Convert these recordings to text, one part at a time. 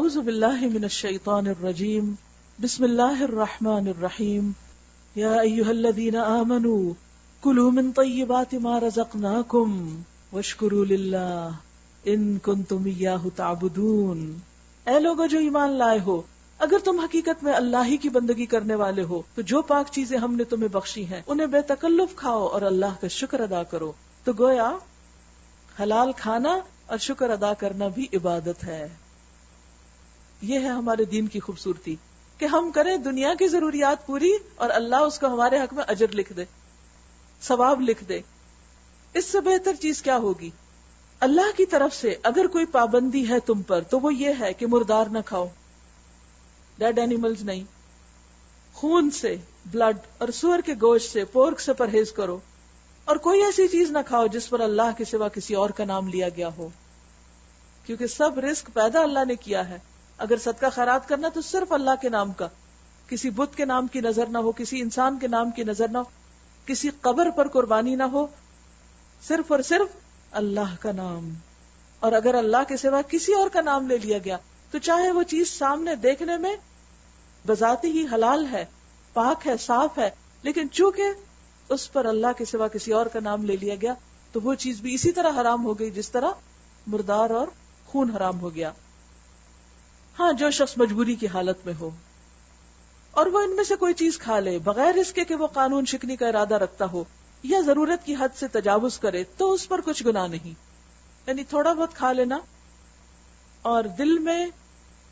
اعوذ باللہ من الشیطان الرجیم بسم اللہ الرحمن الرحیم یا ایہا الذین آمنوا کلوا من طیبات ما رزقناکم واشکروا للہ ان کنتم ایاہ تعبدون. اے لوگو جو ایمان لائے ہو، اگر تم حقیقت میں اللہ ہی کی بندگی کرنے والے ہو تو جو پاک چیزیں ہم نے تمہیں بخشی ہیں انہیں بے تکلف کھاؤ اور اللہ کا شکر ادا کرو. تو گویا حلال کھانا اور شکر ادا کرنا بھی عبادت ہے. یہ ہے ہمارے دین کی خوبصورتی کہ ہم کریں دنیا کی ضروریات پوری اور اللہ اس کو ہمارے حق میں اجر لکھ دے، ثواب لکھ دے. اس سے بہتر چیز کیا ہوگی؟ اللہ کی طرف سے اگر کوئی پابندی ہے تم پر تو وہ یہ ہے کہ مردار نہ کھاؤ، ڈیڈ اینیملز نہیں، خون سے، بلڈ اور سور کے گوشت سے، پورک سے پرہیز کرو، اور کوئی ایسی چیز نہ کھاؤ جس پر اللہ کے سوا کسی اور کا نام لیا گیا ہو، کیونکہ سب رزق پیدا اللہ نے کیا ہے. اگر صدقہ خیرات کرنا تو صرف اللہ کے نام کا، کسی بت کے نام کی نظر نہ ہو، کسی انسان کے نام کی نظر نہ ہو، کسی قبر پر قربانی نہ ہو، صرف اور صرف اللہ کا نام. اور اگر اللہ کے سوا کسی اور کا نام لے لیا گیا تو چاہے وہ چیز سامنے دیکھنے میں بذاتی ہی حلال ہے، پاک ہے، صاف ہے، لیکن چونکہ اس پر اللہ کے سوا کسی اور کا نام لے لیا گیا تو وہ چیز بھی اسی طرح حرام ہو گئی جس طرح مردار اور خون حرام ہو گیا. ہاں، جو شخص مجبوری کی حالت میں ہو اور وہ ان میں سے کوئی چیز کھا لے بغیر اس کے کہ وہ قانون شکنی کا ارادہ رکھتا ہو یا ضرورت کی حد سے تجاوز کرے تو اس پر کچھ گناہ نہیں. یعنی تھوڑا بہت کھا لینا اور دل میں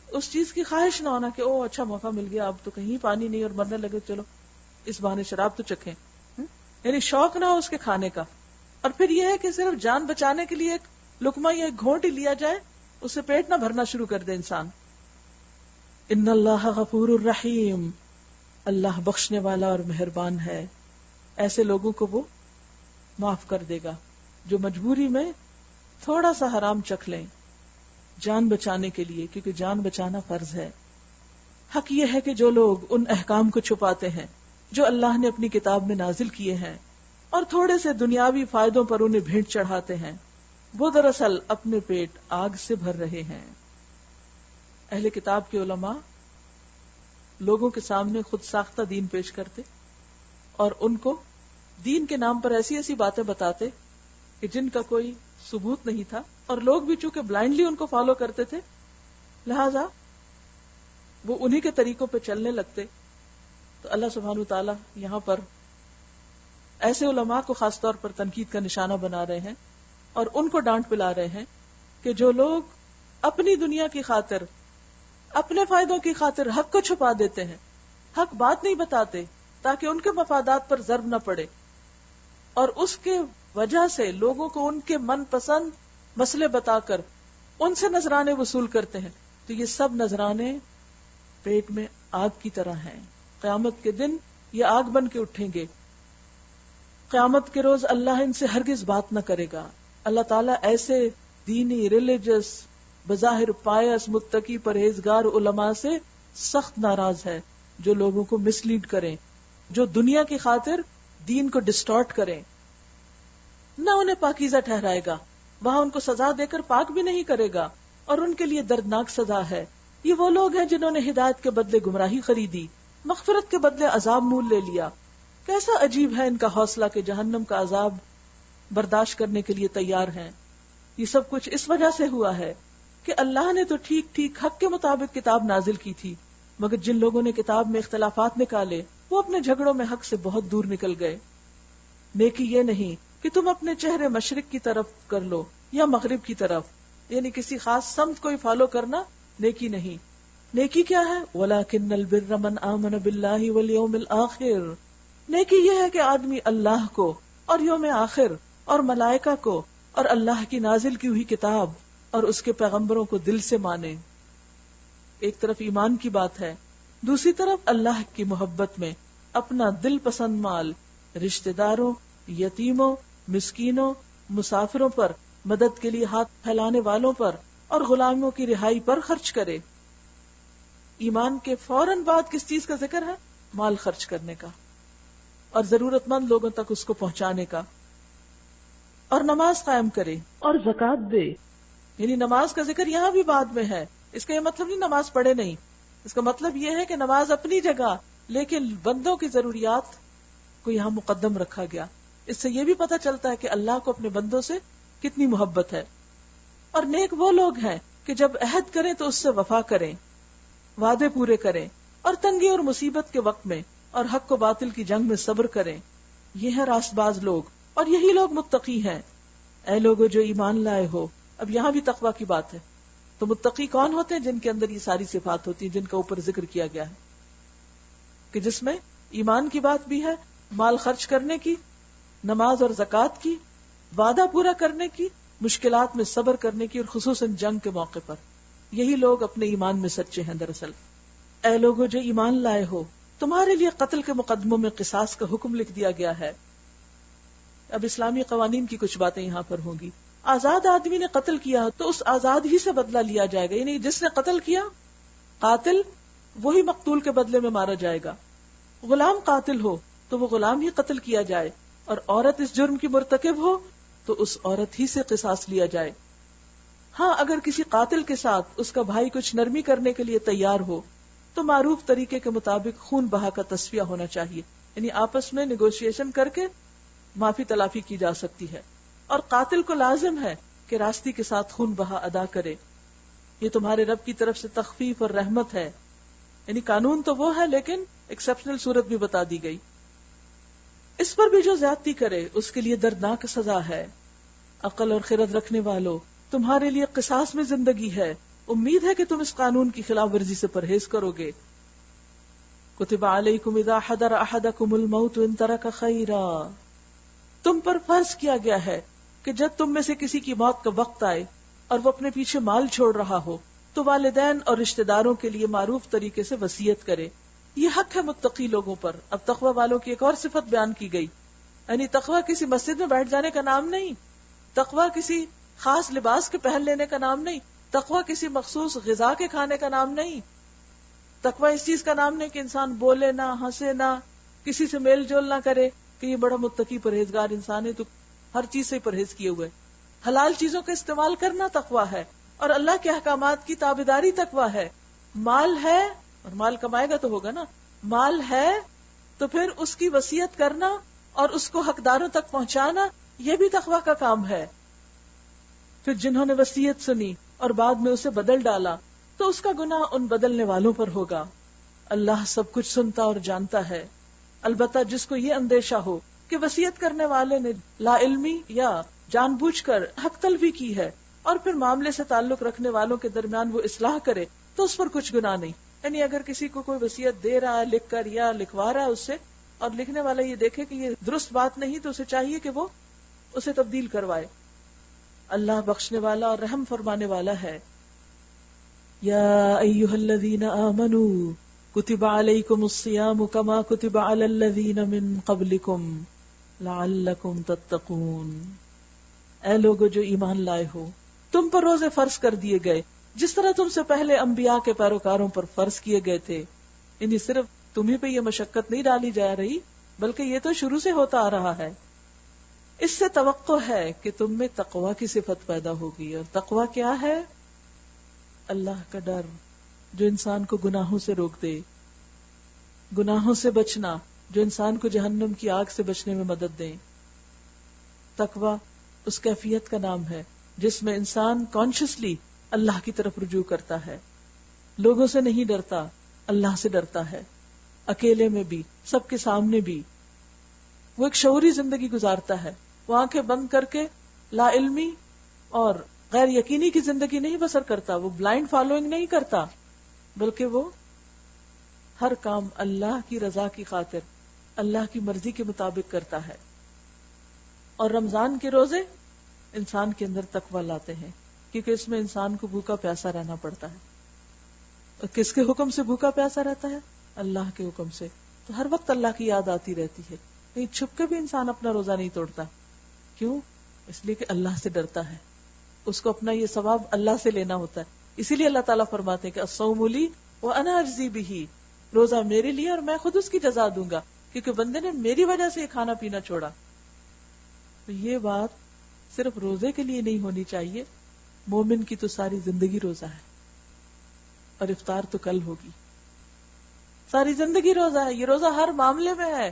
اس چیز کی خواہش نہ ہونا کہ او اچھا موقع مل گیا، اب تو کہیں پانی نہیں اور مرنے لگے، چلو اس بہانے شراب تو چکھیں. یعنی شوق نہ ہو اس کے کھانے کا. اور پھر یہ ہے کہ صرف جان بچانے کے لیے ایک لقمہ یا ایک گھونٹ ہی لیا جائے، اس سے پیٹ نہ بھرنا شروع کر دے انسان. ان اللہ غفور الرحیم، اللہ بخشنے والا اور مہربان ہے. ایسے لوگوں کو وہ معاف کر دے گا جو مجبوری میں تھوڑا سا حرام چکھ لیں جان بچانے کے لیے، کیونکہ جان بچانا فرض ہے. حق یہ ہے کہ جو لوگ ان احکام کو چھپاتے ہیں جو اللہ نے اپنی کتاب میں نازل کیے ہیں اور تھوڑے سے دنیاوی فائدوں پر انہیں بھیٹ چڑھاتے ہیں، وہ دراصل اپنے پیٹ آگ سے بھر رہے ہیں. اہل کتاب کے علماء لوگوں کے سامنے خود ساختہ دین پیش کرتے اور ان کو دین کے نام پر ایسی ایسی باتیں بتاتے کہ جن کا کوئی ثبوت نہیں تھا، اور لوگ بھی چونکہ بلائنڈلی ان کو فالو کرتے تھے لہذا وہ انہی کے طریقوں پہ چلنے لگتے. تو اللہ سبحانہ وتعالی یہاں پر ایسے علماء کو خاص طور پر تنقید کا نشانہ بنا رہے ہیں اور ان کو ڈانٹ پلا رہے ہیں کہ جو لوگ اپنی دنیا کی خاطر، اپنے فائدوں کی خاطر حق کو چھپا دیتے ہیں، حق بات نہیں بتاتے تاکہ ان کے مفادات پر ضرب نہ پڑے، اور اس کے وجہ سے لوگوں کو ان کے من پسند مسئلے بتا کر ان سے نذرانے وصول کرتے ہیں، تو یہ سب نذرانے پیٹ میں آگ کی طرح ہیں. قیامت کے دن یہ آگ بن کے اٹھیں گے. قیامت کے روز اللہ ان سے ہرگز بات نہ کرے گا. اللہ تعالیٰ ایسے دینی، ریلیجس، بظاہر پائس، متقی، پرہیزگار علماء سے سخت ناراض ہے جو لوگوں کو مس لیڈ کریں، جو دنیا کی خاطر دین کو ڈسٹارٹ کریں. نہ انہیں پاکیزہ ٹھہرائے گا، وہاں ان کو سزا دے کر پاک بھی نہیں کرے گا، اور ان کے لیے دردناک سزا ہے. یہ وہ لوگ ہیں جنہوں نے ہدایت کے بدلے گمراہی خریدی، مغفرت کے بدلے عذاب مول لے لیا. کیسا عجیب ہے ان کا حوصلہ کہ جہنم کا عذاب برداشت کرنے کے لیے تیار ہیں. یہ سب کچھ اس وجہ سے ہوا ہے کہ اللہ نے تو ٹھیک ٹھیک حق کے مطابق کتاب نازل کی تھی، مگر جن لوگوں نے کتاب میں اختلافات نکالے وہ اپنے جھگڑوں میں حق سے بہت دور نکل گئے. نیکی یہ نہیں کہ تم اپنے چہرے مشرق کی طرف کر لو یا مغرب کی طرف، یعنی کسی خاص سمت کو فالو کرنا نیکی نہیں. نیکی کیا ہے؟ وَلَكِنَّ الْبِرَّ مَنْ آمَنَ بِاللَّهِ وَالْيَوْمِ الْآخِرِ. نیکی یہ ہے کہ آدمی اللہ کو اور یوم آخر اور ملائکہ کو اور اللہ کی نازل کی ہوئی کتاب اور اس کے پیغمبروں کو دل سے مانے. ایک طرف ایمان کی بات ہے، دوسری طرف اللہ کی محبت میں اپنا دل پسند مال رشتہ داروں، یتیموں، مسکینوں، مسافروں پر، مدد کے لیے ہاتھ پھیلانے والوں پر اور غلاموں کی رہائی پر خرچ کرے. ایمان کے فوراً بعد کس چیز کا ذکر ہے؟ مال خرچ کرنے کا اور ضرورت مند لوگوں تک اس کو پہنچانے کا. اور نماز قائم کرے اور زکوٰۃ دے. یعنی نماز کا ذکر یہاں بھی بعد میں ہے، اس کا یہ مطلب نہیں نماز پڑھے نہیں، اس کا مطلب یہ ہے کہ نماز اپنی جگہ، لیکن بندوں کی ضروریات کو یہاں مقدم رکھا گیا. اس سے یہ بھی پتہ چلتا ہے کہ اللہ کو اپنے بندوں سے کتنی محبت ہے. اور نیک وہ لوگ ہیں کہ جب عہد کریں تو اس سے وفا کریں، وعدے پورے کریں، اور تنگی اور مصیبت کے وقت میں اور حق و باطل کی جنگ میں صبر کریں. یہ ہے راست باز لوگ، اور یہی لوگ متقی ہیں. اے لوگو جو ایمان لائے ہو. اب یہاں بھی تقوی کی بات ہے. تو متقی کون ہوتے ہیں؟ جن کے اندر یہ ساری صفات ہوتی ہیں جن کا اوپر ذکر کیا گیا ہے، کہ جس میں ایمان کی بات بھی ہے، مال خرچ کرنے کی، نماز اور زکوٰۃ کی، وعدہ پورا کرنے کی، مشکلات میں صبر کرنے کی، اور خصوصاً جنگ کے موقع پر. یہی لوگ اپنے ایمان میں سچے ہیں. دراصل اے لوگو جو ایمان لائے ہو، تمہارے لیے قتل کے مقدموں میں قصاص کا حکم لکھ دیا گیا ہے. اب اسلامی قوانین کی کچھ باتیں یہاں پر ہوں گی. آزاد آدمی نے قتل کیا تو اس آزاد ہی سے بدلہ لیا جائے گا، یعنی جس نے قتل کیا قاتل وہی مقتول کے بدلے میں مارا جائے گا. غلام قاتل ہو تو وہ غلام ہی قتل کیا جائے، اور عورت اس جرم کی مرتکب ہو تو اس عورت ہی سے قصاص لیا جائے. ہاں اگر کسی قاتل کے ساتھ اس کا بھائی کچھ نرمی کرنے کے لیے تیار ہو تو معروف طریقے کے مطابق خون بہا کا تصفیہ ہونا چاہیے، یعنی آپس میں نیگوشیشن کر کے معافی تلافی کی جا سکتی ہے. اور قاتل کو لازم ہے کہ راستی کے ساتھ خون بہا ادا کرے. یہ تمہارے رب کی طرف سے تخفیف اور رحمت ہے، یعنی قانون تو وہ ہے لیکن ایکسپشنل صورت بھی بتا دی گئی. اس پر بھی جو زیادتی کرے اس کے لیے دردناک سزا ہے. عقل اور خرد رکھنے والو، تمہارے لیے قصاص میں زندگی ہے. امید ہے کہ تم اس قانون کی خلاف ورزی سے پرہیز کرو گے. کتب علیکم اذا حضر احدکم الموت ان ترک خیرا، تم پر فرض کیا گیا ہے کہ جب تم میں سے کسی کی موت کا وقت آئے اور وہ اپنے پیچھے مال چھوڑ رہا ہو تو والدین اور رشتہ داروں کے لیے معروف طریقے سے وصیت کرے. یہ حق ہے متقی لوگوں پر. اب تقوی والوں کی ایک اور صفت بیان کی گئی، یعنی تقوی کسی مسجد میں بیٹھ جانے کا نام نہیں، تقوی کسی خاص لباس کے پہن لینے کا نام نہیں، تقوی کسی مخصوص غذا کے کھانے کا نام نہیں، تقوی اس چیز کا نام نہیں کہ انسان بولے نہ، ہنسے نہ، کسی سے میل جول نہ کرے کہ یہ بڑا متقی پرہیزگار انسان ہے، تو ہر چیز سے پرہیز کیے ہوئے. حلال چیزوں کا استعمال کرنا تقوی ہے، اور اللہ کے احکامات کی تابعداری تقوی ہے. مال ہے، اور مال کمائے گا تو ہوگا نا، مال ہے تو پھر اس کی وصیت کرنا اور اس کو حقداروں تک پہنچانا، یہ بھی تقوی کا کام ہے. پھر جنہوں نے وصیت سنی اور بعد میں اسے بدل ڈالا تو اس کا گناہ ان بدلنے والوں پر ہوگا. اللہ سب کچھ سنتا اور جانتا ہے. البتہ جس کو یہ اندیشہ ہو کہ وصیت کرنے والے نے لا علمی یا جان بوجھ کر حق تلفی کی ہے اور پھر معاملے سے تعلق رکھنے والوں کے درمیان وہ اصلاح کرے تو اس پر کچھ گناہ نہیں. یعنی اگر کسی کو کوئی وصیت دے رہا ہے لکھ کر یا لکھوا رہا ہے اس سے، اور لکھنے والا یہ دیکھے کہ یہ درست بات نہیں تو اسے چاہیے کہ وہ اسے تبدیل کروائے. اللہ بخشنے والا اور رحم فرمانے والا ہے. یا ایھا الذین آمنوا کتب علیکم الصیام کما کتب علی الذین من قبلکم لعلکم تتقون. اے لوگو جو ایمان لائے ہو، تم پر روزے فرض کر دیے گئے جس طرح تم سے پہلے انبیاء کے پیروکاروں پر فرض کیے گئے تھے. یعنی صرف تمہیں پہ یہ مشقت نہیں ڈالی جا رہی بلکہ یہ تو شروع سے ہوتا آ رہا ہے. اس سے توقع ہے کہ تم میں تقوی کی صفت پیدا ہوگی. اور تقوی کیا ہے؟ اللہ کا ڈر جو انسان کو گناہوں سے روک دے، گناہوں سے بچنا جو انسان کو جہنم کی آگ سے بچنے میں مدد دے. تقوی اس کیفیت کا نام ہے جس میں انسان کانشیسلی اللہ کی طرف رجوع کرتا ہے، لوگوں سے نہیں ڈرتا، اللہ سے ڈرتا ہے، اکیلے میں بھی سب کے سامنے بھی. وہ ایک شعوری زندگی گزارتا ہے. وہ آنکھیں بند کر کے لا علمی اور غیر یقینی کی زندگی نہیں بسر کرتا. وہ بلائنڈ فالوئنگ نہیں کرتا بلکہ وہ ہر کام اللہ کی رضا کی خاطر اللہ کی مرضی کے مطابق کرتا ہے. اور رمضان کے روزے انسان کے اندر تقوی لاتے ہیں کیونکہ اس میں انسان کو بھوکا پیاسا رہنا پڑتا ہے. اور کس کے حکم سے بھوکا پیاسا رہتا ہے؟ اللہ کے حکم سے. تو ہر وقت اللہ کی یاد آتی رہتی ہے. کہیں چھپ کے بھی انسان اپنا روزہ نہیں توڑتا. کیوں؟ اس لیے کہ اللہ سے ڈرتا ہے. اس کو اپنا یہ ثواب اللہ سے لینا ہوتا ہے. اسی لیے اللہ تعالیٰ فرماتے ہیں کہ الصوم لی وانا اجزی بہ، روزہ میرے لیے اور میں خود اس کی جزا دوں گا کیونکہ بندے نے میری وجہ سے یہ کھانا پینا چھوڑا. تو یہ بات صرف روزے کے لیے نہیں ہونی چاہیے. مومن کی تو ساری زندگی روزہ ہے. اور افطار تو کل ہوگی. ساری زندگی روزہ ہے. یہ روزہ ہر معاملے میں ہے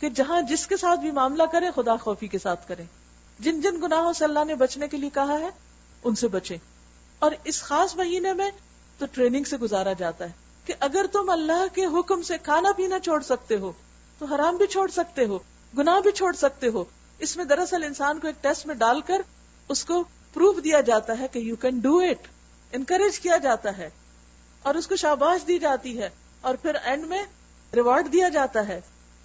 کہ جہاں جس کے ساتھ بھی معاملہ کرے خدا خوفی کے ساتھ کرے. جن جن گناہوں سے اللہ نے بچنے کے لیے کہا ہے ان سے بچیں. اور اس خاص مہینے میں تو ٹریننگ سے گزارا جاتا ہے کہ اگر تم اللہ کے حکم سے کھانا پینا چھوڑ سکتے ہو تو حرام بھی چھوڑ سکتے ہو, گناہ بھی چھوڑ سکتے ہو. اس میں دراصل انسان کو ایک ٹیسٹ میں ڈال کر اس کو پروف دیا جاتا ہے کہ you can do it, encourage کیا جاتا ہے اور اس کو شاباش دی جاتی ہے اور پھر اینڈ میں ریوارڈ دیا جاتا ہے.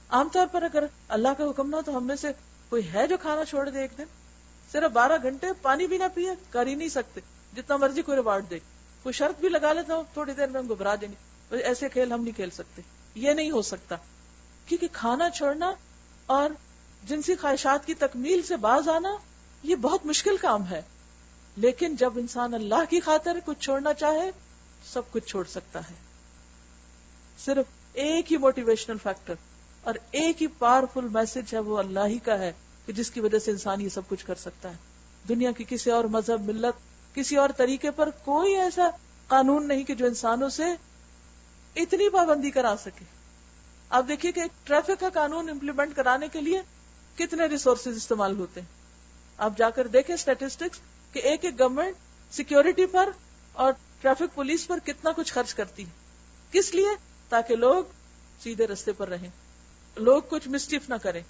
عام طور پر اگر اللہ کا حکم نہ ہو تو ہم میں سے کوئی ہے جو کھانا چھوڑ دے ایک دن, صرف 12 گھنٹے پانی بھی نہ پیے, کر ہی نہیں سکتے. جتنا مرضی کوئی ریوارڈ دے, کوئی شرط بھی لگا لیتا ہوں تھوڑی دیر میں ہم گھبرا دیں گے, ایسے کھیل ہم نہیں کھیل سکتے. یہ نہیں ہو سکتا کیونکہ کھانا چھوڑنا اور جنسی خواہشات کی تکمیل سے باز آنا یہ بہت مشکل کام ہے. لیکن جب انسان اللہ کی خاطر کچھ چھوڑنا چاہے سب کچھ چھوڑ سکتا ہے. صرف ایک ہی موٹیویشنل فیکٹر اور ایک ہی پاورفل میسج ہے, وہ اللہ ہی کا ہے کہ جس کی وجہ سے انسان یہ سب کچھ کر سکتا ہے. دنیا کی کسی اور مذہب, ملت, کسی اور طریقے پر کوئی ایسا قانون نہیں کہ جو انسانوں سے اتنی پابندی کرا سکے. آپ دیکھیے کہ ٹریفک کا قانون امپلیمنٹ کرانے کے لیے کتنے ریسورسز استعمال ہوتے ہیں. آپ جا کر دیکھیں اسٹیٹسٹکس کہ ایک گورنمنٹ سیکیورٹی پر اور ٹریفک پولیس پر کتنا کچھ خرچ کرتی ہے. کس لیے؟ تاکہ لوگ سیدھے رستے پر رہیں, لوگ کچھ مسچیف نہ کریں,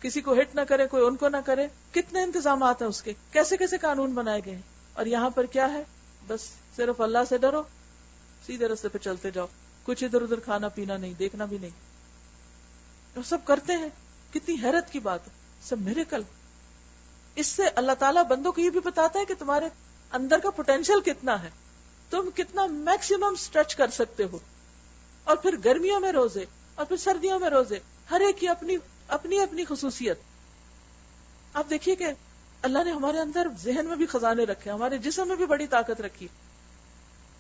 کسی کو ہٹ نہ کرے, کوئی ان کو نہ کرے. کتنے انتظامات ہیں اس کے, کیسے کیسے قانون بنائے گئے ہیں. اور یہاں پر کیا ہے, بس صرف اللہ سے ڈرو, سیدھے رستے پہ چلتے جاؤ, کچھ ادھر ادھر کھانا پینا نہیں, دیکھنا بھی نہیں. تو سب کرتے ہیں. کتنی حیرت کی بات ہے, سب میریکل. اس سے اللہ تعالیٰ بندوں کو یہ بھی بتاتا ہے کہ تمہارے اندر کا پوٹینشیل کتنا ہے, تم کتنا میکسیمم سٹریچ کر سکتے ہو. اور پھر گرمیوں میں روزے اور پھر سردیوں میں روزے, ہر ایک کی اپنی اپنی اپنی خصوصیت. آپ دیکھیے کہ اللہ نے ہمارے اندر ذہن میں بھی خزانے رکھے, ہمارے جسم میں بھی بڑی طاقت رکھی.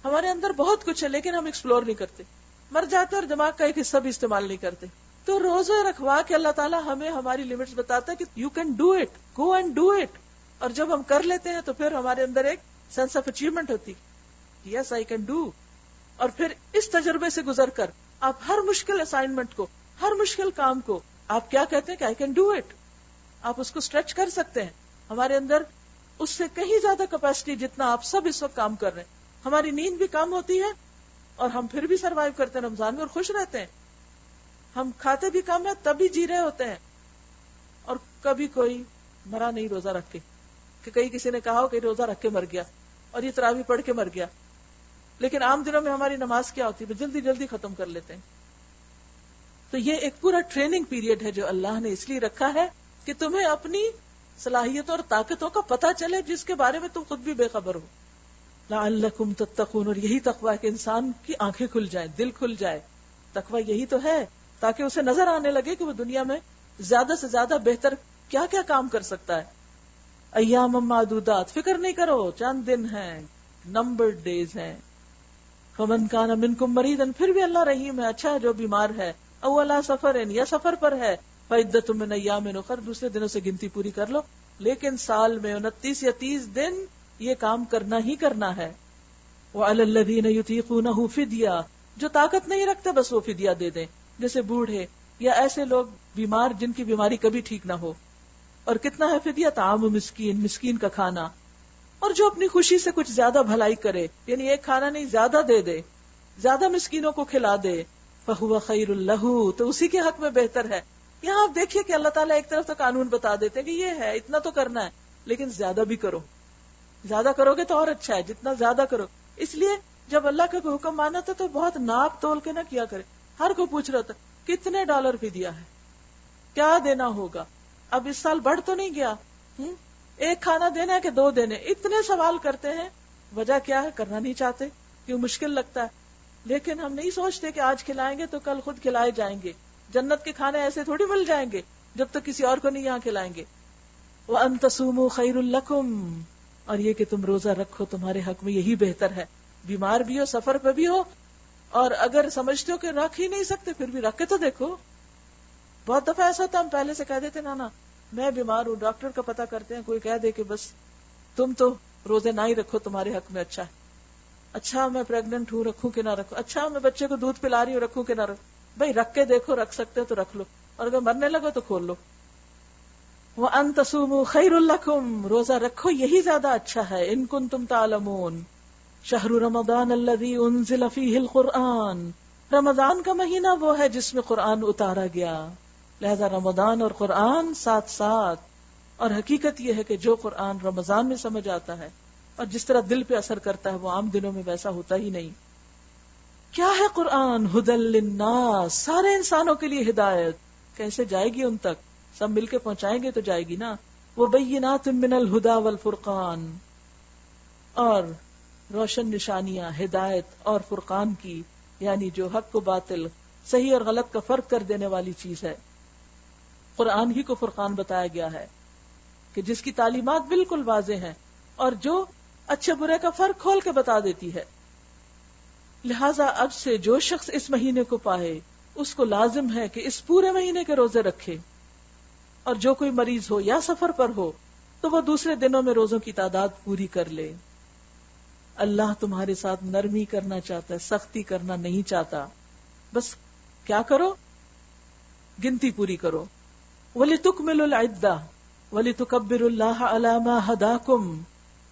ہمارے اندر بہت کچھ ہے لیکن ہم ایکسپلور نہیں کرتے, مر جاتے اور دماغ کا ایک حصہ بھی استعمال نہیں کرتے. تو روزے رکھوا کے اللہ تعالیٰ ہمیں ہماری لمٹس بتاتا ہے کہ you can do it, go and do it. اور جب ہم کر لیتے ہیں تو پھر ہمارے اندر ایک سینس آف اچیومنٹ ہوتی, یس آئی کین ڈو. اور پھر اس تجربے سے گزر کر آپ ہر مشکل اسائنمنٹ کو, ہر مشکل کام کو آپ کیا کہتے ہیں کہ آئی کین ڈو اٹ. آپ اس کو اسٹریچ کر سکتے ہیں. ہمارے اندر اس سے کہیں زیادہ کیپیسٹی جتنا آپ سب اس وقت کام کر رہے ہیں. ہماری نیند بھی کم ہوتی ہے اور ہم پھر بھی سروائیو کرتے ہیں رمضان میں اور خوش رہتے ہیں. ہم کھاتے بھی کم ہے تب بھی جی رہے ہوتے ہیں. اور کبھی کوئی مرا نہیں روزہ رکھ کے, کہ کہیں کسی نے کہا ہو کہ روزہ رکھ کے مر گیا اور یہ تراویح پڑھ کے مر گیا. لیکن عام دنوں میں ہماری نماز کیا ہوتی ہے, جلدی جلدی ختم کر لیتے ہیں. تو یہ ایک پورا ٹریننگ پیریڈ ہے جو اللہ نے اس لیے رکھا ہے کہ تمہیں اپنی صلاحیتوں اور طاقتوں کا پتہ چلے جس کے بارے میں تم خود بھی بے خبر ہو. لعلکم تتقون, اور یہی تقوی ہے کہ انسان کی آنکھیں کھل جائیں, دل کھل جائے. تقوی یہی تو ہے تاکہ اسے نظر آنے لگے کہ وہ دنیا میں زیادہ سے زیادہ بہتر کیا کیا کام کر سکتا ہے. ایام معدودات, فکر نہیں کرو, چند دن ہیں, نمبرڈ ڈیز ہیں. فمن کان منکم مریضا, پھر بھی اللہ رحیم ہے, اچھا ہے جو بیمار ہے, او علی سفر, یا سفر پر ہے, فعدۃ من ایام اخر, دوسرے دنوں سے گنتی پوری کر لو. لیکن سال میں 29 یا 30 دن یہ کام کرنا ہی کرنا ہے. وعلی الذین یطیقونہ فدیہ, جو طاقت نہیں رکھتے بس وہ فدیہ دے دیں, جیسے بوڑھے یا ایسے لوگ بیمار جن کی بیماری کبھی ٹھیک نہ ہو. اور کتنا ہے فدیہ؟ طعام مسکین, مسکین کا کھانا. اور جو اپنی خوشی سے کچھ زیادہ بھلائی کرے, یعنی ایک کھانا نہیں زیادہ دے دے, زیادہ مسکینوں کو کھلا دے, فہو خیر لہ, تو اسی کے حق میں بہتر ہے. یہاں آپ دیکھیے کہ اللہ تعالیٰ ایک طرف تو قانون بتا دیتے کہ یہ ہے اتنا تو کرنا ہے, لیکن زیادہ بھی کرو. زیادہ کرو گے تو اور اچھا ہے, جتنا زیادہ کرو. اس لیے جب اللہ کا کوئی حکم مانا تھا تو بہت ناپ تول کے نہ کیا کرے. ہر کوئی پوچھ رہا تھا کتنے ڈالر فدیہ ہے, کیا دینا ہوگا. اب اس سال بڑھ تو نہیں گیا, ایک کھانا دینا ہے کہ 2 دینے, اتنے سوال کرتے ہیں. وجہ کیا ہے؟ کرنا نہیں چاہتے, کیوں مشکل لگتا ہے. لیکن ہم نہیں سوچتے کہ آج کھلائیں گے تو کل خود کھلائے جائیں گے. جنت کے کھانے ایسے تھوڑی مل جائیں گے جب تک کسی اور کو نہیں یہاں کھلائیں گے. وَأَن تَصُومُوا خَيْرٌ لَكُمْ, اور یہ کہ تم روزہ رکھو تمہارے حق میں یہی بہتر ہے. بیمار بھی ہو, سفر پہ بھی ہو, اور اگر سمجھتے ہو کہ رکھ ہی نہیں سکتے پھر بھی رکھ کے تو دیکھو. بہت دفعہ ایسا ہوتا ہم پہلے سے کہہ دیتے نا میں بیمار ہوں, ڈاکٹر کا پتہ کرتے ہیں, کوئی کہہ دے کہ بس تم تو روزے نہ ہی رکھو تمہارے حق میں اچھا ہے. اچھا میں پریگننٹ ہوں رکھوں کہ نہ رکھوں، اچھا میں بچے کو دودھ پلا رہی ہوں رکھوں کہ نہ رکھوں، بھائی رکھ کے دیکھو، رکھ سکتے ہو تو رکھ لو، اور اگر مرنے لگو تو کھول لو. وَأَن تَصُومُوا خَيْرٌ لَكُمْ، روزہ رکھو یہی زیادہ اچھا ہے. ان کنتم تعلمون. شہر رمضان الذی انزل فیہ القرآن، رمضان کا مہینہ وہ ہے جس میں قرآن اتارا گیا. لہذا رمضان اور قرآن ساتھ ساتھ. اور حقیقت یہ ہے کہ جو قرآن رمضان میں سمجھ آتا ہے اور جس طرح دل پہ اثر کرتا ہے وہ عام دنوں میں ویسا ہوتا ہی نہیں. کیا ہے قرآن؟ ھدی للناس، سارے انسانوں کے لیے ہدایت. کیسے جائے گی ان تک؟ سب مل کے پہنچائیں گے تو جائے گی نا. وبینات من الہدی والفرقان، اور روشن نشانیاں ہدایت اور فرقان کی، یعنی جو حق و باطل، صحیح اور غلط کا فرق کر دینے والی چیز ہے. قرآن ہی کو فرقان بتایا گیا ہے کہ جس کی تعلیمات بالکل واضح ہیں اور جو اچھے برے کا فرق کھول کے بتا دیتی ہے. لہٰذا اب سے جو شخص اس مہینے کو پائے اس کو لازم ہے کہ اس پورے مہینے کے روزے رکھے، اور جو کوئی مریض ہو یا سفر پر ہو تو وہ دوسرے دنوں میں روزوں کی تعداد پوری کر لے. اللہ تمہارے ساتھ نرمی کرنا چاہتا ہے، سختی کرنا نہیں چاہتا. بس کیا کرو؟ گنتی پوری کرو. وَلِتُكْمِلُوا الْعِدَّةَ وَلِتُكَبِّرُوا اللَّهَ عَلَى مَا هَدَاكُمْ،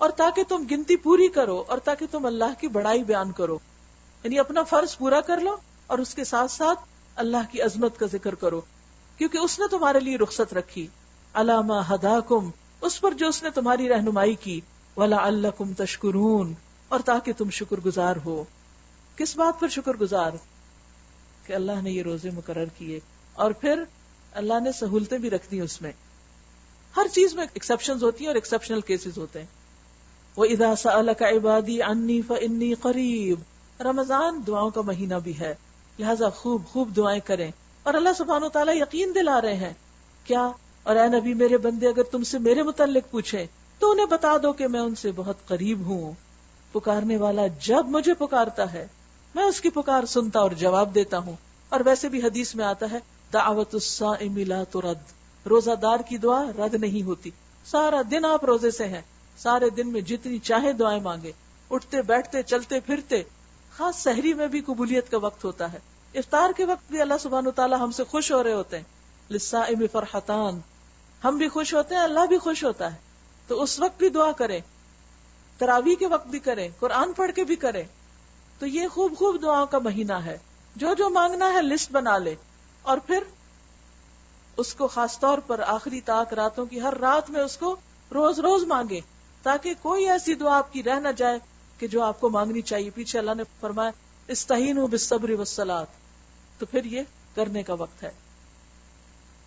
اور تاکہ تم گنتی پوری کرو اور تاکہ تم اللہ کی بڑائی بیان کرو. یعنی اپنا فرض پورا کر لو اور اس کے ساتھ ساتھ اللہ کی عظمت کا ذکر کرو، کیونکہ اس نے تمہارے لیے رخصت رکھی. عَلَى مَا هَدَاكُمْ، اس پر جو اس نے تمہاری رہنمائی کی. وَلَعَلَّكُمْ تَشْكُرُونَ، اور تاکہ تم شکر گزار ہو. کس بات پر شکر گزار؟ کہ اللہ نے یہ روزے مقرر کیے، اور پھر اللہ نے سہولتیں بھی رکھ دی. اس میں ہر چیز میں ایکسیپشنز ہوتی ہیں اور ایکسیپشنل کیسز ہوتے ہیں. وَإِذَا سَأَلَكَ عِبَادِي عَنِّي فَإِنِّي قَرِيبٌ، رمضان دعاؤں کا مہینہ بھی ہے، لہٰذا خوب خوب دعائیں کریں. اور اللہ سبحانہ و تعالیٰ یقین دلا رہے ہیں کیا؟ اور اے نبی میرے بندے اگر تم سے میرے متعلق پوچھیں تو انہیں بتا دو کہ میں ان سے بہت قریب ہوں. پکارنے والا جب مجھے پکارتا ہے میں اس کی پکار سنتا اور جواب دیتا ہوں. اور ویسے بھی حدیث میں آتا ہے دعوت الصائم لا ترد، روزہ دار کی دعا رد نہیں ہوتی. سارا دن آپ روزے سے ہیں، سارے دن میں جتنی چاہے دعائیں مانگے، اٹھتے بیٹھتے چلتے پھرتے. خاص سحری میں بھی قبولیت کا وقت ہوتا ہے، افطار کے وقت بھی اللہ سبحانہ وتعالی ہم سے خوش ہو رہے ہوتے ہیں. للصائم فرحتان، ہم بھی خوش ہوتے ہیں، اللہ بھی خوش ہوتا ہے. تو اس وقت بھی دعا کریں، تراویح کے وقت بھی کریں، قرآن پڑھ کے بھی کریں. تو یہ خوب خوب دعاؤں کا مہینہ ہے. جو جو مانگنا ہے لسٹ بنا لے، اور پھر اس کو خاص طور پر آخری طاق راتوں کی ہر رات میں اس کو روز روز مانگے، تاکہ کوئی ایسی دعا آپ کی رہ نہ جائے کہ جو آپ کو مانگنی چاہیے. پیچھے اللہ نے فرمایا استعینوا بالصبر والصلاۃ، تو پھر یہ کرنے کا وقت ہے.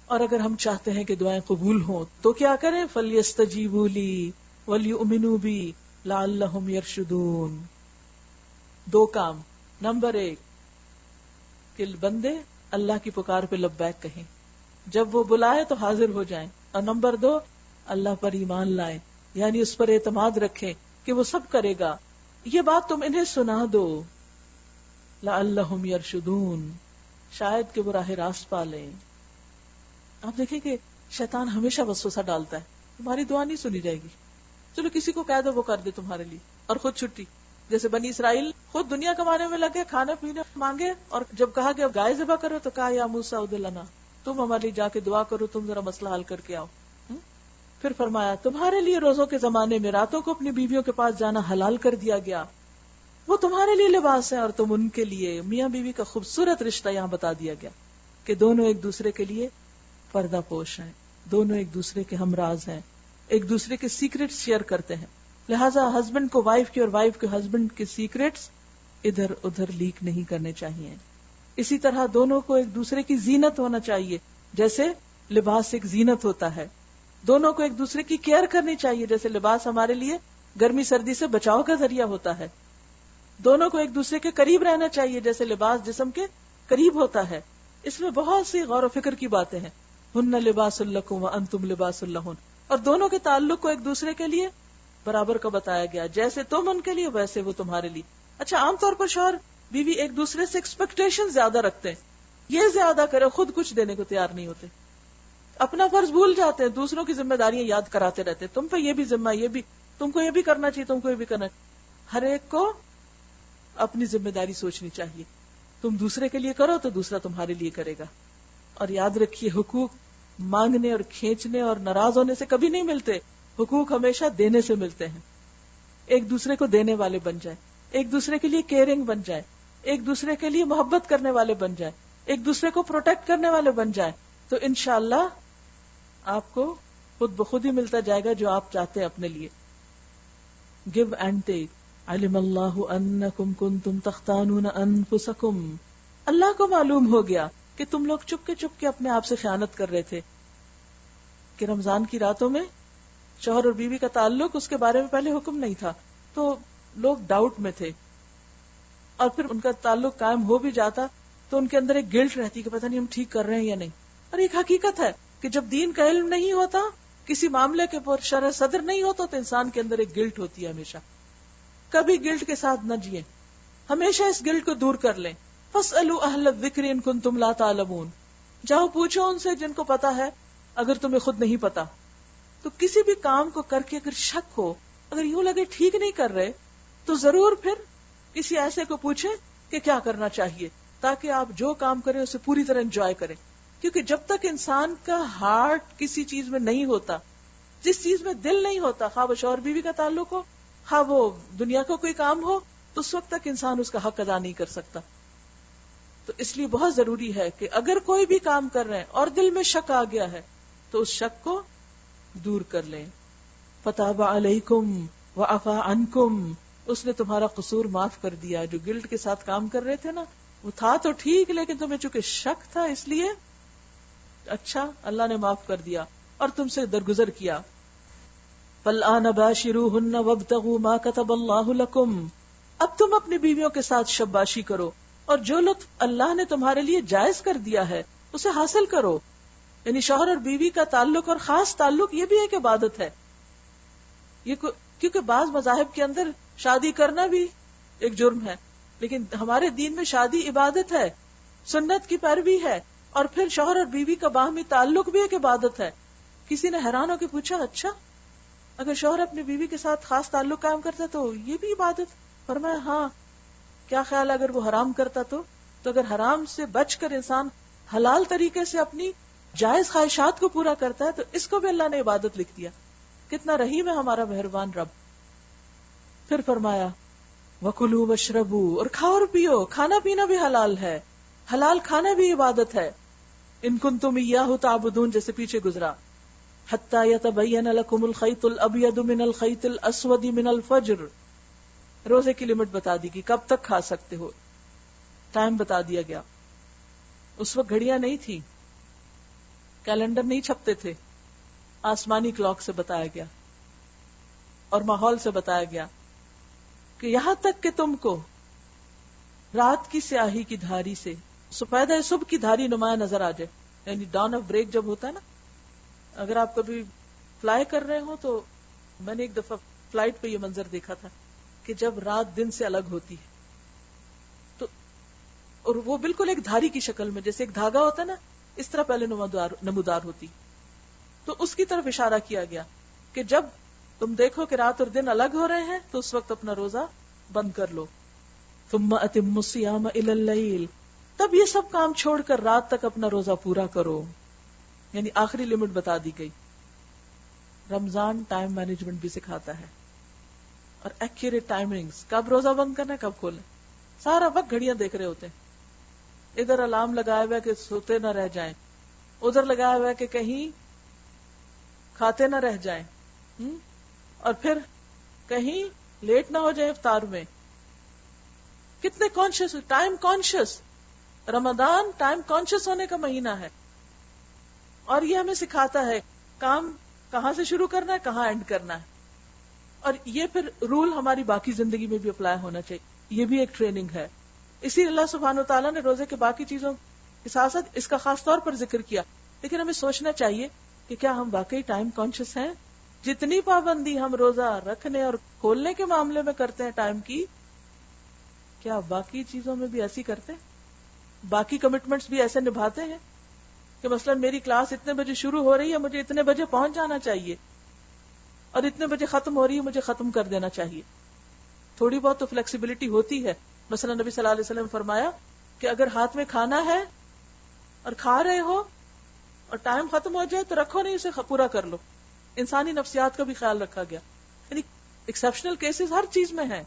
اور اگر ہم چاہتے ہیں کہ دعائیں قبول ہوں تو کیا کریں؟ فَلْيَسْتَجِيبُوا لِي وَلْيُؤْمِنُوا بِي لَعَلَّهُمْ يَرْشُدُونَ. دو کام. نمبر 1 کہ بندے اللہ کی پکار پہ لبیک کہیں، جب وہ بلائے تو حاضر ہو جائیں. اور نمبر 2 اللہ پر ایمان لائیں، یعنی اس پر اعتماد رکھیں کہ وہ سب کرے گا. یہ بات تم انہیں سنا دو. لَعَلَّهُمْ يَرْشُدُونَ، شاید کہ وہ راہ راست پا لیں. آپ دیکھیں کہ شیطان ہمیشہ وسوسہ ڈالتا ہے، تمہاری دعا نہیں سنی جائے گی، چلو کسی کو کہہ دو وہ کر دے تمہارے لیے، اور خود چھٹی. جیسے بنی اسرائیل خود دنیا کمانے میں لگے، کھانے پینے مانگے، اور جب کہا کہ گائے ذبح کرو تو کہا یا موسیٰ ادع لنا، تم ہمارے لیے جا کے دعا کرو، تم ذرا مسئلہ حل کر کے آؤ. پھر فرمایا تمہارے لیے روزوں کے زمانے میں راتوں کو اپنی بیویوں کے پاس جانا حلال کر دیا گیا، وہ تمہارے لیے لباس ہے اور تم ان کے لیے. میاں بیوی کا خوبصورت رشتہ یہاں بتا دیا گیا کہ دونوں ایک دوسرے کے لیے پردہ پوش ہیں، دونوں ایک دوسرے کے ہمراز ہیں، ایک دوسرے کے سیکرٹ شیئر کرتے ہیں. لہٰذا ہسبینڈ کو وائف کی اور وائف کے ہسبینڈ کے سیکرٹس ادھر ادھر لیک نہیں کرنے چاہیے. اسی طرح دونوں کو ایک دوسرے کی زینت ہونا چاہیے، جیسے لباس ایک زینت ہوتا ہے. دونوں کو ایک دوسرے کی کیئر کرنی چاہیے، جیسے لباس ہمارے لیے گرمی سردی سے بچاؤ کا ذریعہ ہوتا ہے. دونوں کو ایک دوسرے کے قریب رہنا چاہیے، جیسے لباس جسم کے قریب ہوتا ہے. اس میں بہت سی غور و فکر کی باتیں ہیں. ہن لباس لکم وانتم لباس لہن، اور دونوں کے تعلق کو ایک دوسرے کے لیے برابر کا بتایا گیا، جیسے تم ان کے لیے ویسے وہ تمہارے لیے. اچھا، عام طور پر شوہر بیوی ایک دوسرے سے ایکسپیکٹیشن زیادہ رکھتے ہیں، یہ زیادہ کرے، خود کچھ دینے کو تیار نہیں ہوتے، اپنا فرض بھول جاتے ہیں، دوسروں کی ذمہ داریاں یاد کراتے رہتے ہیں، تم پہ یہ بھی ذمہ، یہ بھی تم کو یہ بھی کرنا چاہیے، تم کو یہ بھی کرنا چاہیے. ہر ایک کو اپنی ذمہ داری سوچنی چاہیے. تم دوسرے کے لیے کرو تو دوسرا تمہارے لیے کرے گا. اور یاد رکھیے حقوق مانگنے اور کھینچنے اور ناراض ہونے سے کبھی نہیں ملتے. حقوق ہمیشہ دینے سے ملتے ہیں. ایک دوسرے کو دینے والے بن جائے, ایک دوسرے کے لیے کیئرنگ بن جائے, ایک دوسرے کے لیے محبت کرنے والے بن جائے, ایک دوسرے کو پروٹیکٹ کرنے والے بن جائے, تو انشاءاللہ آپ کو خود بخود ہی ملتا جائے گا جو آپ چاہتے ہیں اپنے لیے. Give and take. علم اللہ انکم کنتم تختانون انفسکم. اللہ کو معلوم ہو گیا کہ تم لوگ چپ کے اپنے آپ سے خیانت کر رہے تھے. کہ رمضان کی راتوں میں شوہر اور بیوی کا تعلق, اس کے بارے میں پہلے حکم نہیں تھا تو لوگ ڈاؤٹ میں تھے, اور پھر ان کا تعلق قائم ہو بھی جاتا تو ان کے اندر ایک گلٹ رہتی کہ پتہ نہیں ہم ٹھیک کر رہے ہیں یا نہیں. اور ایک حقیقت ہے کہ جب دین کا علم نہیں ہوتا, کسی معاملے کے پر شرح صدر نہیں ہوتا, تو انسان کے اندر ایک گلٹ ہوتی ہے ہمیشہ. کبھی گلٹ کے ساتھ نہ جئیں, ہمیشہ اس گلٹ کو دور کر لیں. فاسألوا اہل الذکر ان کنتم لا تعلمون. جاؤ پوچھو ان سے جن کو پتا ہے اگر تمہیں خود نہیں پتا. تو کسی بھی کام کو کر کے اگر شک ہو, اگر یوں لگے ٹھیک نہیں کر رہے, تو ضرور پھر کسی ایسے کو پوچھیں کہ کیا کرنا چاہیے, تاکہ آپ جو کام کریں اسے پوری طرح انجوائے کریں. کیونکہ جب تک انسان کا ہارٹ کسی چیز میں نہیں ہوتا, جس چیز میں دل نہیں ہوتا, خواہ وہ شوہر بیوی کا تعلق ہو, خواہ وہ دنیا کا کوئی کام ہو, تو اس وقت تک انسان اس کا حق ادا نہیں کر سکتا. تو اس لیے بہت ضروری ہے کہ اگر کوئی بھی کام کر رہے ہیں اور دل میں شک آ گیا ہے تو اس شک کو دور کر لیں. فتاب علیکم وعفا عنکم. اس نے تمہارا قصور معاف کر دیا. جو گلٹ کے ساتھ کام کر رہے تھے نا, وہ تھا تو ٹھیک, لیکن تمہیں چونکہ شک تھا اس لیے اچھا اللہ نے معاف کر دیا اور تم سے درگزر کیا. فالآن باشروہن وابتغوا ما كتب اللہ لکم. اب تم اپنی بیویوں کے ساتھ شباشی کرو اور جو لطف اللہ نے تمہارے لیے جائز کر دیا ہے اسے حاصل کرو. یعنی شوہر اور بیوی کا تعلق, اور خاص تعلق, یہ بھی ایک عبادت ہے. یہ کیونکہ بعض مذاہب کے اندر شادی کرنا بھی ایک جرم ہے, لیکن ہمارے دین میں شادی عبادت ہے, سنت کی پیروی ہے, اور پھر شوہر اور بیوی کا باہمی تعلق بھی ایک عبادت ہے. کسی نے حیران ہو کے پوچھا, اچھا اگر شوہر اپنی بیوی کے ساتھ خاص تعلق قائم کرتا تو یہ بھی عبادت؟ فرمایا ہاں. کیا خیال اگر وہ حرام کرتا تو اگر حرام سے بچ کر انسان حلال طریقے سے اپنی جائز خواہشات کو پورا کرتا ہے تو اس کو بھی اللہ نے عبادت لکھ دیا. کتنا رحیم ہے ہمارا مہربان رب. پھر فرمایا وَكُلُوا وَاشْرَبُوا. اور کھاؤ اور پیو, کھانا پینا بھی حلال ہے, حلال کھانا بھی عبادت ہے. ان کنتم ایاہ تعبدون, جیسے پیچھے گزرا. حتی یتبین لکم الخیط الابیض من الخیط الاسود من الفجر. روزے کی لمٹ بتا دی گئی, کب تک کھا سکتے ہو, ٹائم بتا دیا گیا. اس وقت گھڑیاں نہیں تھی, کیلنڈر نہیں چھپتے تھے, آسمانی کلاک سے بتایا گیا اور ماحول سے بتایا گیا کہ یہاں تک کہ تم کو رات کی سیاہی کی دھاری سے سفیدہ صبح کی دھاری نمایاں نظر آ جائے. یعنی ڈاؤن آف بریک جب ہوتا ہے نا, اگر آپ کبھی فلائی کر رہے ہو تو میں نے ایک دفعہ فلائٹ پہ یہ منظر دیکھا تھا کہ جب رات دن سے الگ ہوتی ہے تو, اور وہ بالکل ایک دھاری کی شکل میں, جیسے ایک دھاگا ہوتا ہے نا, اس طرح پہلے نمودار ہوتی. تو اس کی طرف اشارہ کیا گیا کہ جب تم دیکھو کہ رات اور دن الگ ہو رہے ہیں تو اس وقت اپنا روزہ بند کر لو. ثم اتموا الصیام الی اللیل. تب یہ سب کام چھوڑ کر رات تک اپنا روزہ پورا کرو. یعنی آخری لمٹ بتا دی گئی. رمضان ٹائم مینجمنٹ بھی سکھاتا ہے, اور ایکوریٹ ٹائمنگز, کب روزہ بند کرنا ہے, کب کھولنا. سارا وقت گھڑیاں دیکھ رہے ہوتے ہیں. ادھر الارم لگایا ہوا ہے کہ سوتے نہ رہ جائیں, ادھر لگایا ہوا ہے کہ کہیں کھاتے نہ رہ جائیں, اور پھر کہیں لیٹ نہ ہو جائے افطار میں. کتنے کانشیس, ٹائم کانشیس. رمضان ٹائم کانشیس ہونے کا مہینہ ہے, اور یہ ہمیں سکھاتا ہے کام کہاں سے شروع کرنا ہے, کہاں اینڈ کرنا ہے. اور یہ پھر رول ہماری باقی زندگی میں بھی اپلائی ہونا چاہیے. یہ بھی ایک ٹریننگ ہے. اسی اللہ سبحانہ وتعالیٰ نے روزے کے باقی چیزوں کے ساتھ ساتھ اس کا خاص طور پر ذکر کیا. لیکن ہمیں سوچنا چاہیے کہ کیا ہم واقعی ٹائم کانشیس ہیں؟ جتنی پابندی ہم روزہ رکھنے اور کھولنے کے معاملے میں کرتے ہیں ٹائم کی, کیا باقی چیزوں میں بھی ایسی کرتے ہیں؟ باقی کمٹمنٹس بھی ایسے نبھاتے ہیں کہ مثلا میری کلاس اتنے بجے شروع ہو رہی ہے, مجھے اتنے بجے پہنچ جانا چاہیے, اور اتنے بجے ختم ہو رہی ہے, مجھے ختم کر دینا چاہیے. تھوڑی بہت تو فلیکسیبلٹی ہوتی ہے, مثلا نبی صلی اللہ علیہ وسلم نے فرمایا کہ اگر ہاتھ میں کھانا ہے اور کھا رہے ہو اور ٹائم ختم ہو جائے تو رکھو نہیں، اسے پورا کر لو. انسانی نفسیات کا بھی خیال رکھا گیا. یعنی ایکسیپشنل کیسز ہر چیز میں ہیں،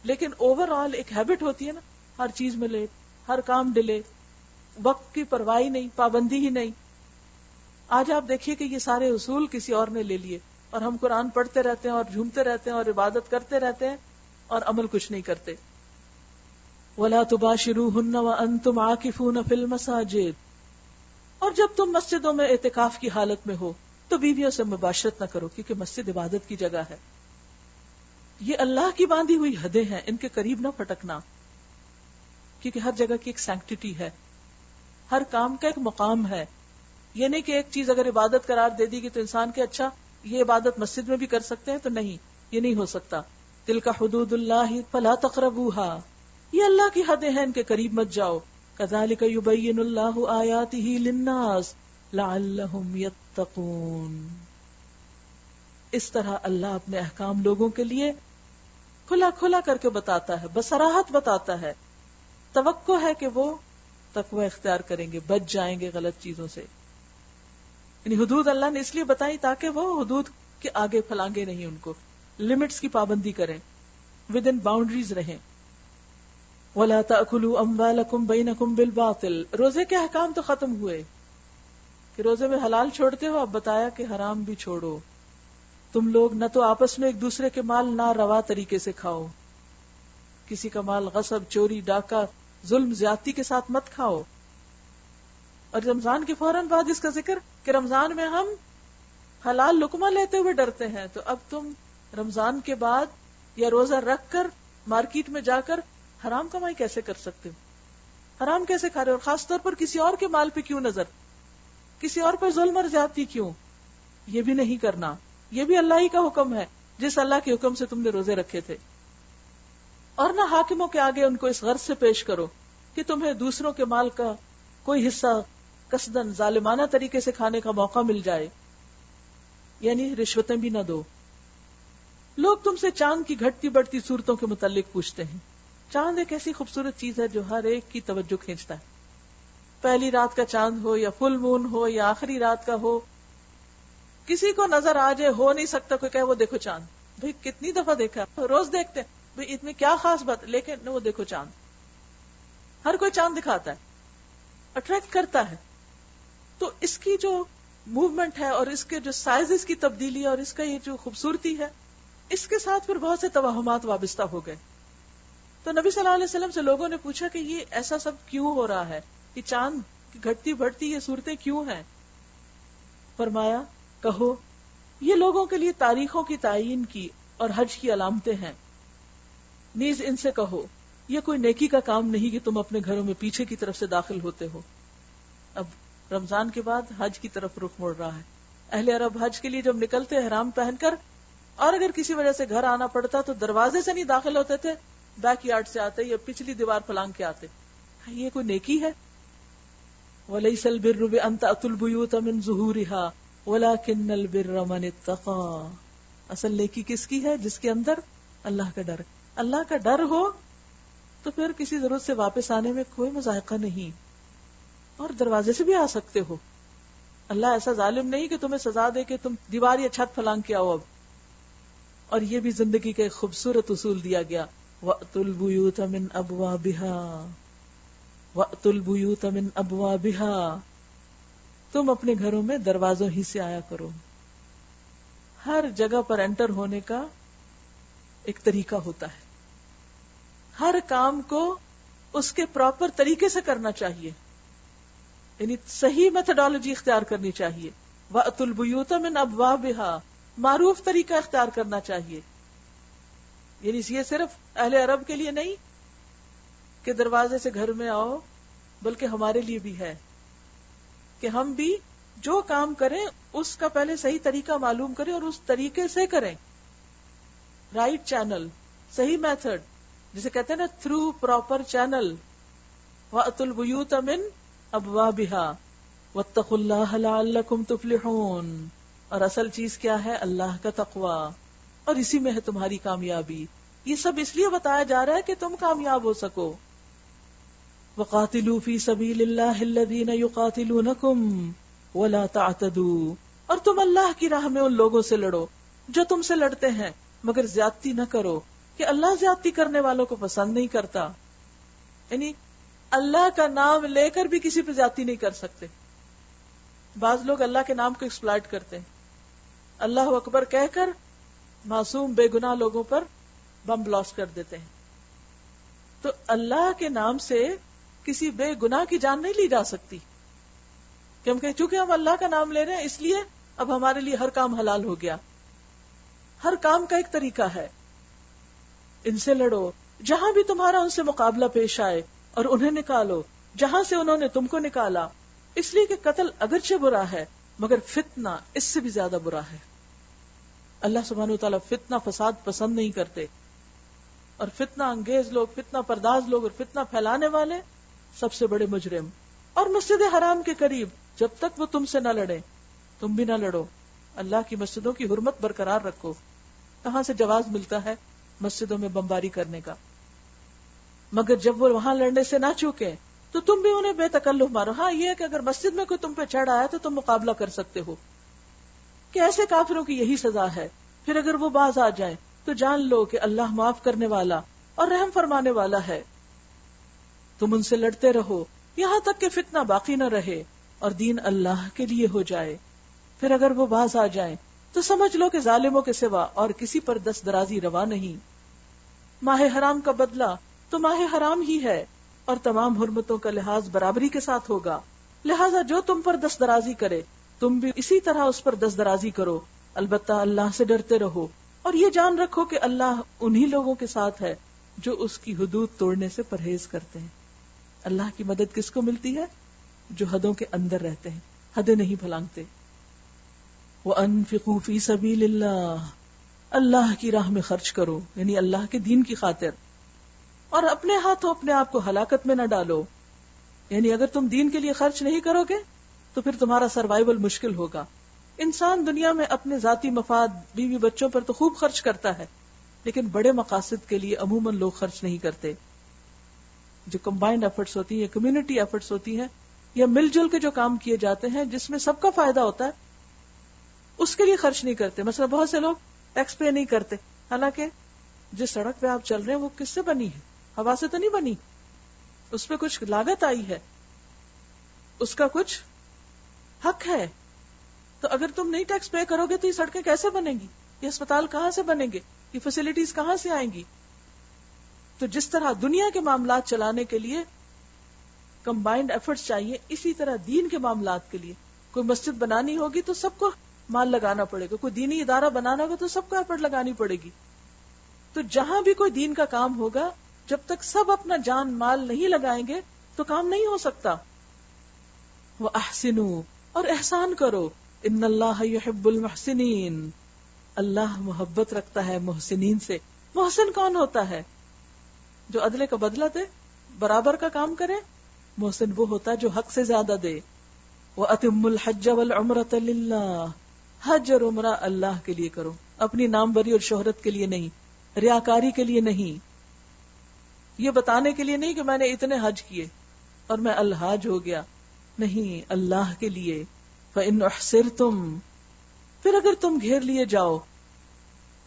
لیکن اوور آل ایک ہیبٹ ہوتی ہے نا، ہر چیز میں لیٹ، ہر کام ڈیلے، وقت کی پرواہ نہیں، پابندی ہی نہیں. آج آپ دیکھیے کہ یہ سارے اصول کسی اور نے لے لیے اور ہم قرآن پڑھتے رہتے ہیں اور جھومتے رہتے ہیں اور عبادت کرتے رہتے ہیں اور عمل کچھ نہیں کرتے. وَلَا تُبَاشِرُوهُنَّ وَأَنْتُمْ عَاكِفُونَ فِي الْمَسَاجِدِ، اور جب تم مسجدوں میں اعتکاف کی حالت میں ہو تو بیویوں سے مباشرت نہ کرو، کیونکہ مسجد عبادت کی جگہ ہے. یہ اللہ کی باندھی ہوئی حدیں ہیں، ان کے قریب نہ پھٹکنا، کیونکہ ہر جگہ کی ایک سینکٹیٹی ہے، ہر کام کا ایک مقام ہے. یہ نہیں کہ ایک چیز اگر عبادت قرار دے دی گی تو انسان کے اچھا یہ عبادت مسجد میں بھی کر سکتے ہیں، تو نہیں، یہ نہیں ہو سکتا. تلک حدود اللہ فلا تقربوها، یہ اللہ کی حدیں ہیں، ان کے قریب مت جاؤ. کذالک یبین اللہ آیاتہ للناس لعلہم یتقون، اس طرح اللہ اپنے احکام لوگوں کے لیے کھلا کھلا کر کے بتاتا ہے، بصراحت بتاتا ہے. توقع ہے کہ وہ تقوی اختیار کریں گے، بچ جائیں گے غلط چیزوں سے. یعنی حدود اللہ نے اس لیے بتائی تاکہ وہ حدود کے آگے پھلانگے نہیں، ان کو لمٹس کی پابندی کریں، ود ان باؤنڈریز رہیں. وَلَا تَأْكُلُوا أَمْوَالَكُمْ بَيْنَكُمْ بِالْبَاطِلِ، روزے کے احکام تو ختم ہوئے کہ روزے میں حلال چھوڑتے ہو، اب بتایا کہ حرام بھی چھوڑو. تم لوگ نہ تو آپس میں ایک دوسرے کے مال ناروا طریقے سے کھاؤ، کسی کا مال غصب، چوری، ڈاکہ، ظلم، زیادتی کے ساتھ مت کھاؤ. اور رمضان کے فوراً بعد اس کا ذکر کہ رمضان میں ہم حلال لقمہ لیتے ہوئے ڈرتے ہیں، تو اب تم رمضان کے بعد یا روزہ رکھ کر مارکیٹ میں جا کر حرام کمائی کیسے کر سکتے ہو؟ حرام کیسے کھا رہے ہو؟ اور خاص طور پر کسی اور کے مال پہ کیوں نظر، کسی اور پر ظلم اور زیادتی کیوں؟ یہ بھی نہیں کرنا. یہ بھی اللہ ہی کا حکم ہے، جس اللہ کے حکم سے تم نے روزے رکھے تھے. اور نہ حاکموں کے آگے ان کو اس غرض سے پیش کرو کہ تمہیں دوسروں کے مال کا کوئی حصہ قصدن ظالمانہ طریقے سے کھانے کا موقع مل جائے، یعنی رشوتیں بھی نہ دو. لوگ تم سے چاند کی گھٹتی بڑھتی صورتوں کے متعلق پوچھتے ہیں. چاند ایک ایسی خوبصورت چیز ہے جو ہر ایک کی توجہ کھینچتا ہے. پہلی رات کا چاند ہو یا فل مون ہو یا آخری رات کا ہو، کسی کو نظر آ جائے، ہو نہیں سکتا کوئی کہے وہ دیکھو چاند. بھئی کتنی دفعہ دیکھا، روز دیکھتے ہیں، بھئی اتنے کیا خاص بات، لیکن وہ دیکھو چاند. ہر کوئی چاند دکھاتا ہے، اٹریکٹ کرتا ہے. تو اس کی جو موومنٹ ہے اور اس کے جو سائزز کی تبدیلی اور اس کا یہ جو خوبصورتی ہے، اس کے ساتھ پھر بہت سے توہمات وابستہ ہو گئے. تو نبی صلی اللہ علیہ وسلم سے لوگوں نے پوچھا کہ یہ ایسا سب کیوں ہو رہا ہے، کہ چاند کی گھٹتی بڑھتی یہ صورتیں کیوں ہیں؟ فرمایا کہو یہ لوگوں کے لیے تاریخوں کی تعین کی اور حج کی علامتیں ہیں. نیز ان سے کہو یہ کوئی نیکی کا کام نہیں کہ تم اپنے گھروں میں پیچھے کی طرف سے داخل ہوتے ہو. اب رمضان کے بعد حج کی طرف رخ موڑ رہا ہے. اہل عرب حج کے لیے جب نکلتے احرام پہن کر، اور اگر کسی وجہ سے گھر آنا پڑتا تو دروازے سے نہیں داخل ہوتے تھے، بیک یارڈ سے آتے یا پچھلی دیوار پھلانگ کے آتے. یہ کوئی نیکی ہے؟ وَلَيْسَ الْبِرُّ بِأَن تَأْتُوا الْبُيُوتَ مِن ظُهُورِهَا وَلَكِنَّ الْبِرَّ مَنِ اتَّقَىٰ. اصل نیکی کس کی ہے؟ جس کے اندر اللہ کا ڈر. اللہ کا ڈر ہو تو پھر کسی ضرورت سے واپس آنے میں کوئی مذائقہ نہیں، اور دروازے سے بھی آ سکتے ہو. اللہ ایسا ظالم نہیں کہ تمہیں سزا دے کہ تم دیوار یا چھت پھلانگ کے آؤ اب. اور یہ بھی زندگی کا ایک خوبصورت اصول دیا گیا، وَأْتُوا الْبُيُوتَ مِنْ أَبْوَابِهَا وَأْتُوا الْبُيُوتَ مِنْ أَبْوَابِهَا. تم اپنے گھروں میں دروازوں ہی سے آیا کرو. ہر جگہ پر انٹر ہونے کا ایک طریقہ ہوتا ہے، ہر کام کو اس کے پراپر طریقے سے کرنا چاہیے، یعنی صحیح میتھڈالوجی اختیار کرنی چاہیے. وَأْتُوا الْبُيُوتَ مِنْ أَبْوَابِهَا، معروف طریقہ اختیار کرنا چاہیے. یعنی یہ صرف اہل عرب کے لیے نہیں کہ دروازے سے گھر میں آؤ، بلکہ ہمارے لیے بھی ہے کہ ہم بھی جو کام کریں اس کا پہلے صحیح طریقہ معلوم کریں اور اس طریقے سے کریں. رائٹ چینل، صحیح میتھڈ، جسے کہتے ہیں نا تھرو پراپر چینل. وَأْتُوا الْبُيُوتَ مِنْ أَبْوَابِهَا وَاتَّقُوا اللَّهَ لَعَلَّكُمْ تُفْلِحُونَ. اور اصل چیز کیا ہے؟ اللہ کا تقوی، اور اسی میں ہے تمہاری کامیابی. یہ سب اس لیے بتایا جا رہا ہے کہ تم کامیاب ہو سکو. وَقَاتِلُوا فِي سَبِيلِ اللَّهِ الَّذِينَ يُقَاتِلُونَكُمْ وَلَا تَعْتَدُوا، اور تم اللہ کی راہ میں ان لوگوں سے لڑو جو تم سے لڑتے ہیں، مگر زیادتی نہ کرو کہ اللہ زیادتی کرنے والوں کو پسند نہیں کرتا. یعنی اللہ کا نام لے کر بھی کسی پہ زیادتی نہیں کر سکتے. بعض لوگ اللہ کے نام کو ایکسپلائٹ کرتے ہیں، اللہ اکبر کہہ کر معصوم بے گناہ لوگوں پر بم بلاسٹ کر دیتے ہیں. تو اللہ کے نام سے کسی بے گناہ کی جان نہیں لی جا سکتی، کیونکہ چونکہ ہم اللہ کا نام لے رہے ہیں اس لیے اب ہمارے لیے ہر کام حلال ہو گیا. ہر کام کا ایک طریقہ ہے. ان سے لڑو جہاں بھی تمہارا ان سے مقابلہ پیش آئے، اور انہیں نکالو جہاں سے انہوں نے تم کو نکالا، اس لیے کہ قتل اگرچہ برا ہے مگر فتنہ اس سے بھی زیادہ برا ہے. اللہ سبحانہ وتعالی فتنہ فساد پسند نہیں کرتے، اور فتنہ انگیز لوگ، فتنہ پرداز لوگ اور فتنہ پھیلانے والے سب سے بڑے مجرم. اور مسجد حرام کے قریب جب تک وہ تم سے نہ لڑے تم بھی نہ لڑو. اللہ کی مسجدوں کی حرمت برقرار رکھو. کہاں سے جواز ملتا ہے مسجدوں میں بمباری کرنے کا؟ مگر جب وہ وہاں لڑنے سے نہ چوکے تو تم بھی انہیں بے تکلف مارو. ہاں یہ ہے کہ اگر مسجد میں کوئی تم پہ چڑھ آیا تو تم مقابلہ کر سکتے ہو کہ ایسے کافروں کی یہی سزا ہے. پھر اگر وہ باز آ جائیں تو جان لو کہ اللہ معاف کرنے والا اور رحم فرمانے والا ہے. تم ان سے لڑتے رہو یہاں تک کہ فتنہ باقی نہ رہے اور دین اللہ کے لیے ہو جائے. پھر اگر وہ باز آ جائیں تو سمجھ لو کہ ظالموں کے سوا اور کسی پر دست درازی روا نہیں. ماہ حرام کا بدلہ تو ماہ حرام ہی ہے، اور تمام حرمتوں کا لحاظ برابری کے ساتھ ہوگا. لہذا جو تم پر دست درازی کرے تم بھی اسی طرح اس پر دست درازی کرو. البتہ اللہ سے ڈرتے رہو اور یہ جان رکھو کہ اللہ انہی لوگوں کے ساتھ ہے جو اس کی حدود توڑنے سے پرہیز کرتے ہیں. اللہ کی مدد کس کو ملتی ہے؟ جو حدوں کے اندر رہتے ہیں، حدیں نہیں پھلانگتے. وَأَنفِقُوا فِي سَبِيلِ اللَّهِ، اللہ کی راہ میں خرچ کرو، یعنی اللہ کے دین کی خاطر. اور اپنے ہاتھوں اپنے آپ کو ہلاکت میں نہ ڈالو. یعنی اگر تم دین کے لیے خرچ نہیں کرو گے تو پھر تمہارا سروائیول مشکل ہوگا. انسان دنیا میں اپنے ذاتی مفاد، بیوی بچوں پر تو خوب خرچ کرتا ہے، لیکن بڑے مقاصد کے لیے عموماً لوگ خرچ نہیں کرتے. جو کمبائنڈ ایفرٹس ہوتی ہیں، کمیونٹی ایفرٹس ہوتی ہیں، یا مل جل کے جو کام کیے جاتے ہیں جس میں سب کا فائدہ ہوتا ہے، اس کے لیے خرچ نہیں کرتے. مثلا بہت سے لوگ ٹیکس پے نہیں کرتے، حالانکہ جس سڑک پہ آپ چل رہے ہیں وہ کس سے بنی ہے؟ ہوا سے تو نہیں بنی، اس پہ کچھ لاگت آئی ہے، اس کا کچھ حق ہے. تو اگر تم نہیں ٹیکس پے کرو گے تو یہ سڑکیں کیسے بنیں گی؟ یہ اسپتال کہاں سے بنیں گے؟ یہ فیسلٹیز کہاں سے آئیں گی؟ تو جس طرح دنیا کے معاملات چلانے کے لیے کمبائنڈ ایفرٹس چاہیے، اسی طرح دین کے معاملات کے لیے کوئی مسجد بنانی ہوگی تو سب کو مال لگانا پڑے گا، کوئی دینی ادارہ بنانا ہوگا تو سب کو ایفرٹ لگانی پڑے گی. تو جہاں بھی کوئی دین کا کام ہوگا جب تک سب اپنا جان مال نہیں لگائیں گے تو کام نہیں ہو سکتا. وَأَحْسِنُوا، اور احسان کرو. ان اللہ یحب المحسنین، اللہ محبت رکھتا ہے محسنین سے. محسن کون ہوتا ہے؟ جو عدلے کا بدلہ دے، برابر کا کام کرے. محسن وہ ہوتا ہے جو حق سے زیادہ دے. وَأَتِمُّ الْحَجَّ وَالْعُمْرَةَ لِلَّهِ، حج اور عمرہ اللہ کے لیے کرو، اپنی ناموری اور شہرت کے لیے نہیں، ریاکاری کے لیے نہیں، یہ بتانے کے لیے نہیں کہ میں نے اتنے حج کیے اور میں الحاج ہو گیا. نہیں، اللہ کے لیے. فَإِنْ أُحْصِرْتُمْ، پھر اگر تم گھیر لیے جاؤ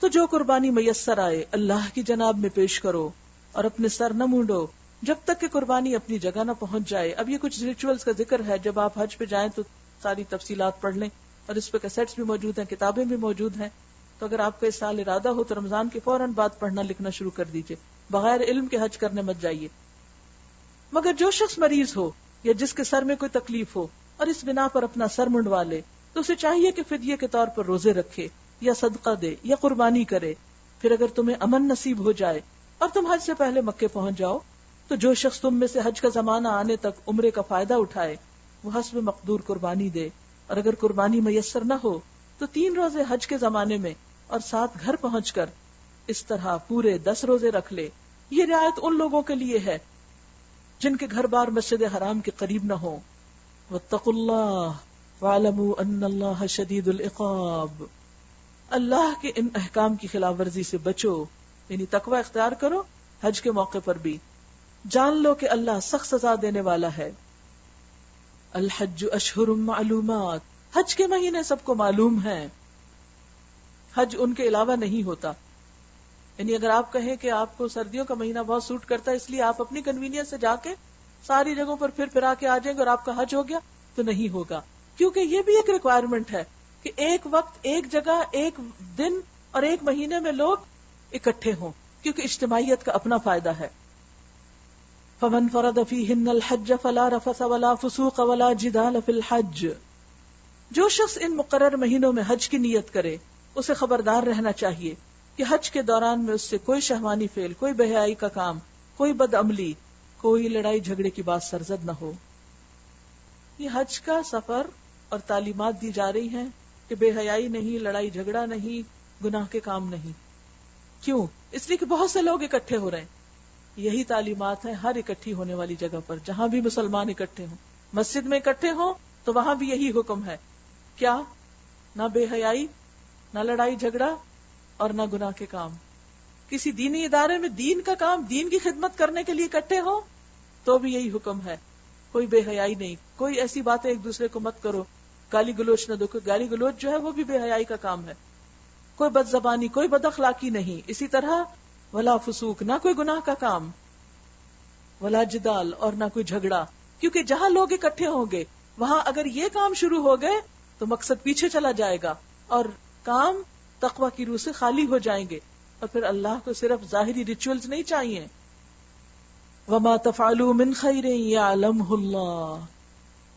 تو جو قربانی میسر آئے اللہ کی جناب میں پیش کرو، اور اپنے سر نہ مونڈو جب تک کہ قربانی اپنی جگہ نہ پہنچ جائے. اب یہ کچھ ریچولز کا ذکر ہے، جب آپ حج پہ جائیں تو ساری تفصیلات پڑھ لیں، اور اس پہ کیسٹس بھی موجود ہیں، کتابیں بھی موجود ہیں. تو اگر آپ کا اس سال ارادہ ہو تو رمضان کے فوراً بعد پڑھنا لکھنا شروع کر دیجئے. بغیر علم کے حج کرنے مت جائیے. مگر جو شخص مریض ہو یا جس کے سر میں کوئی تکلیف ہو اور اس بنا پر اپنا سر منڈوا لے تو اسے چاہیے کہ فدیے کے طور پر روزے رکھے یا صدقہ دے یا قربانی کرے. پھر اگر تمہیں امن نصیب ہو جائے اور تم حج سے پہلے مکے پہنچ جاؤ تو جو شخص تم میں سے حج کا زمانہ آنے تک عمرے کا فائدہ اٹھائے وہ حسب مقدور قربانی دے. اور اگر قربانی میسر نہ ہو تو 3 روزے حج کے زمانے میں اور 7 گھر پہنچ کر اس طرح پورے 10 روزے رکھ لے. یہ رعایت ان لوگوں کے لیے ہے جن کے گھر بار مسجد حرام کے قریب نہ ہو. واتقوا اللہ واعلموا ان اللہ شدید العقاب، اللہ کے ان احکام کی خلاف ورزی سے بچو، یعنی تقوی اختیار کرو حج کے موقع پر بھی. جان لو کہ اللہ سخت سزا دینے والا ہے. الحج اشہر معلومات، حج کے مہینے سب کو معلوم ہیں. حج ان کے علاوہ نہیں ہوتا. یعنی اگر آپ کہیں کہ آپ کو سردیوں کا مہینہ بہت سوٹ کرتا ہے اس لیے آپ اپنی کنوینئنس سے جا کے ساری جگہوں پر پھر آ کے آ جائیں گے اور آپ کا حج ہو گیا، تو نہیں ہوگا. کیونکہ یہ بھی ایک ریکوائرمنٹ ہے کہ ایک وقت، ایک جگہ، ایک دن اور ایک مہینے میں لوگ اکٹھے ہوں، کیونکہ اجتماعیت کا اپنا فائدہ ہے. فمن فرض فیہن الحج فلا رفث ولا فسوق ولا جدال فی الحج. جو شخص ان مقرر مہینوں میں حج کی نیت کرے اسے خبردار رہنا چاہیے کہ حج کے دوران میں اس سے کوئی شہوانی فعل، کوئی بے حیائی کا کام، کوئی بد عملی، کوئی لڑائی جھگڑے کی بات سرزد نہ ہو. یہ حج کا سفر اور تعلیمات دی جا رہی ہیں کہ بے حیائی نہیں، لڑائی جھگڑا نہیں، گناہ کے کام نہیں. کیوں؟ اس لیے کہ بہت سے لوگ اکٹھے ہو رہے ہیں. یہی تعلیمات ہیں ہر اکٹھی ہونے والی جگہ پر، جہاں بھی مسلمان اکٹھے ہوں. مسجد میں اکٹھے ہوں تو وہاں بھی یہی حکم ہے. کیا؟ نہ بے حیائی، نہ لڑائی جھگڑا اور نہ گناہ کے کام. کسی دینی ادارے میں دین کا کام، دین کی خدمت کرنے کے لیے اکٹھے ہو تو بھی یہی حکم ہے. کوئی بے حیائی نہیں، کوئی ایسی باتیں ایک دوسرے کو مت کرو، گالی گلوچ نہ دو. گالی گلوچ جو ہے وہ بھی بے حیائی کا کام ہے. کوئی بد زبانی، کوئی بد اخلاقی نہیں. اسی طرح ولا فسوق، نہ کوئی گناہ کا کام، ولا جدال، اور نہ کوئی جھگڑا. کیونکہ جہاں لوگ اکٹھے ہوں گے وہاں اگر یہ کام شروع ہو گئے تو مقصد پیچھے چلا جائے گا اور کام تقوی کی روح سے خالی ہو جائیں گے. اور پھر اللہ کو صرف ظاہری ریچولز نہیں چاہیے. وما تفعلوا من خیر یعلمہ اللہ.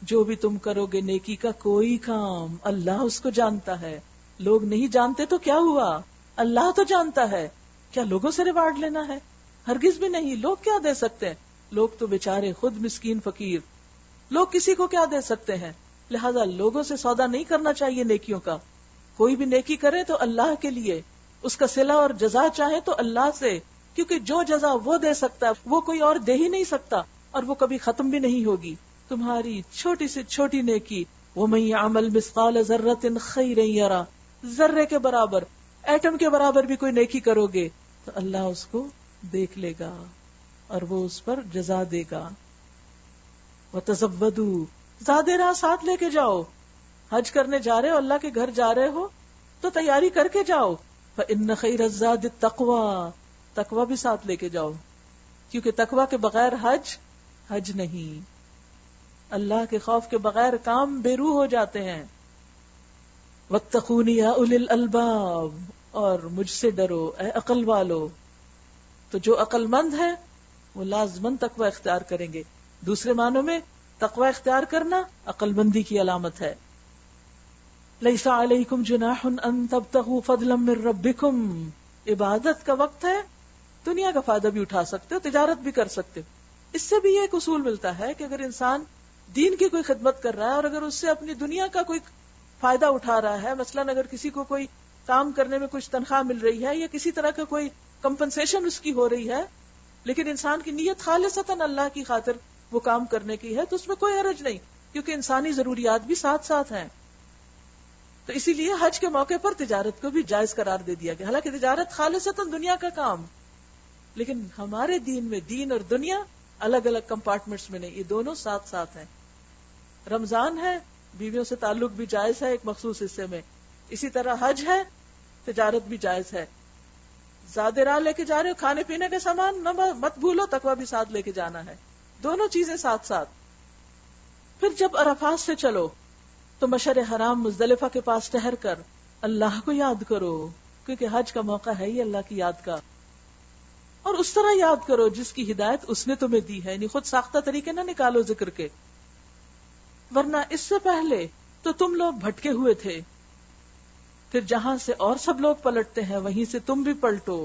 جو بھی تم کرو گے نیکی کا کوئی کام، اللہ اس کو جانتا ہے. لوگ نہیں جانتے تو کیا ہوا، اللہ تو جانتا ہے. کیا لوگوں سے ریوارڈ لینا ہے؟ ہرگز بھی نہیں. لوگ کیا دے سکتے ہیں؟ لوگ تو بیچارے خود مسکین فقیر، لوگ کسی کو کیا دے سکتے ہیں؟ لہذا لوگوں سے سودا نہیں کرنا چاہیے نیکیوں کا. کوئی بھی نیکی کرے تو اللہ کے لیے، اس کا صلہ اور جزا چاہے تو اللہ سے، کیونکہ جو جزا وہ دے سکتا ہے وہ کوئی اور دے ہی نہیں سکتا، اور وہ کبھی ختم بھی نہیں ہوگی. تمہاری چھوٹی سے چھوٹی نیکی، وَمَن يَعْمَلْ مِثْقَالَ ذَرَّةٍ خَيْرًا يَرَهُ، ذرے کے برابر، ایٹم کے برابر بھی کوئی نیکی کرو گے تو اللہ اس کو دیکھ لے گا اور وہ اس پر جزا دے گا. وَتَزَوَّدُوا، زیادہ راہ ساتھ لے کے جاؤ. حج کرنے جا رہے ہو، اللہ کے گھر جا رہے ہو تو تیاری کر کے جاؤ. فَإِنَّ خَيْرَ الزَّادِ التَّقْوَىٰ، تقوی بھی ساتھ لے کے جاؤ، کیونکہ تقوی کے بغیر حج نہیں. اللہ کے خوف کے بغیر کام بے روح ہو جاتے ہیں. وَاتَّقُونِ يَا أُولِي الْأَلْبَابِ، اور مجھ سے ڈرو اے عقل والو. تو جو عقل مند ہے وہ لازماً تقوی اختیار کریں گے. دوسرے معنوں میں تقوی اختیار کرنا عقل مندی کی علامت ہے. لَيْسَ عَلَيْكُمْ جُنَاحٌ أَن تَبْتَغُوا فَضْلًا مِّن رَبِّكُمْ. عبادت کا وقت ہے، دنیا کا فائدہ بھی اٹھا سکتے ہو، تجارت بھی کر سکتے ہو. اس سے بھی ایک اصول ملتا ہے کہ اگر انسان دین کی کوئی خدمت کر رہا ہے اور اگر اس سے اپنی دنیا کا کوئی فائدہ اٹھا رہا ہے، مثلاً اگر کسی کو کوئی کام کرنے میں کچھ تنخواہ مل رہی ہے یا کسی طرح کا کوئی کمپنسیشن اس کی ہو رہی ہے، لیکن انسان کی نیت خالصتاً اللہ کی خاطر وہ کام کرنے کی ہے، تو اس میں کوئی حرج نہیں، کیونکہ انسانی ضروریات بھی ساتھ ساتھ ہیں. تو اسی لیے حج کے موقع پر تجارت کو بھی جائز قرار دے دیا گیا. حالانکہ تجارت خالصتاً دنیا کا کام، لیکن ہمارے دین میں دین اور دنیا الگ الگ کمپارٹمنٹس میں نہیں، یہ دونوں ساتھ ساتھ ہیں. رمضان ہے، بیویوں سے تعلق بھی جائز ہے ایک مخصوص حصے میں. اسی طرح حج ہے، تجارت بھی جائز ہے. زیادہ راہ لے کے جا رہے ہو، کھانے پینے کے سامان مت بھولو، تقوی بھی ساتھ لے کے جانا ہے. دونوں چیزیں ساتھ ساتھ. پھر جب عرفات سے چلو تو مشعر حرام مزدلفہ کے پاس ٹھہر کر اللہ کو یاد کرو، کیونکہ حج کا موقع ہے ہی اللہ کی یاد کا. اور اس طرح یاد کرو جس کی ہدایت اس نے تمہیں دی ہے، یعنی خود ساختہ طریقے نہ نکالو ذکر کے، ورنہ اس سے پہلے تو تم لوگ بھٹکے ہوئے تھے. پھر جہاں سے اور سب لوگ پلٹتے ہیں وہیں سے تم بھی پلٹو.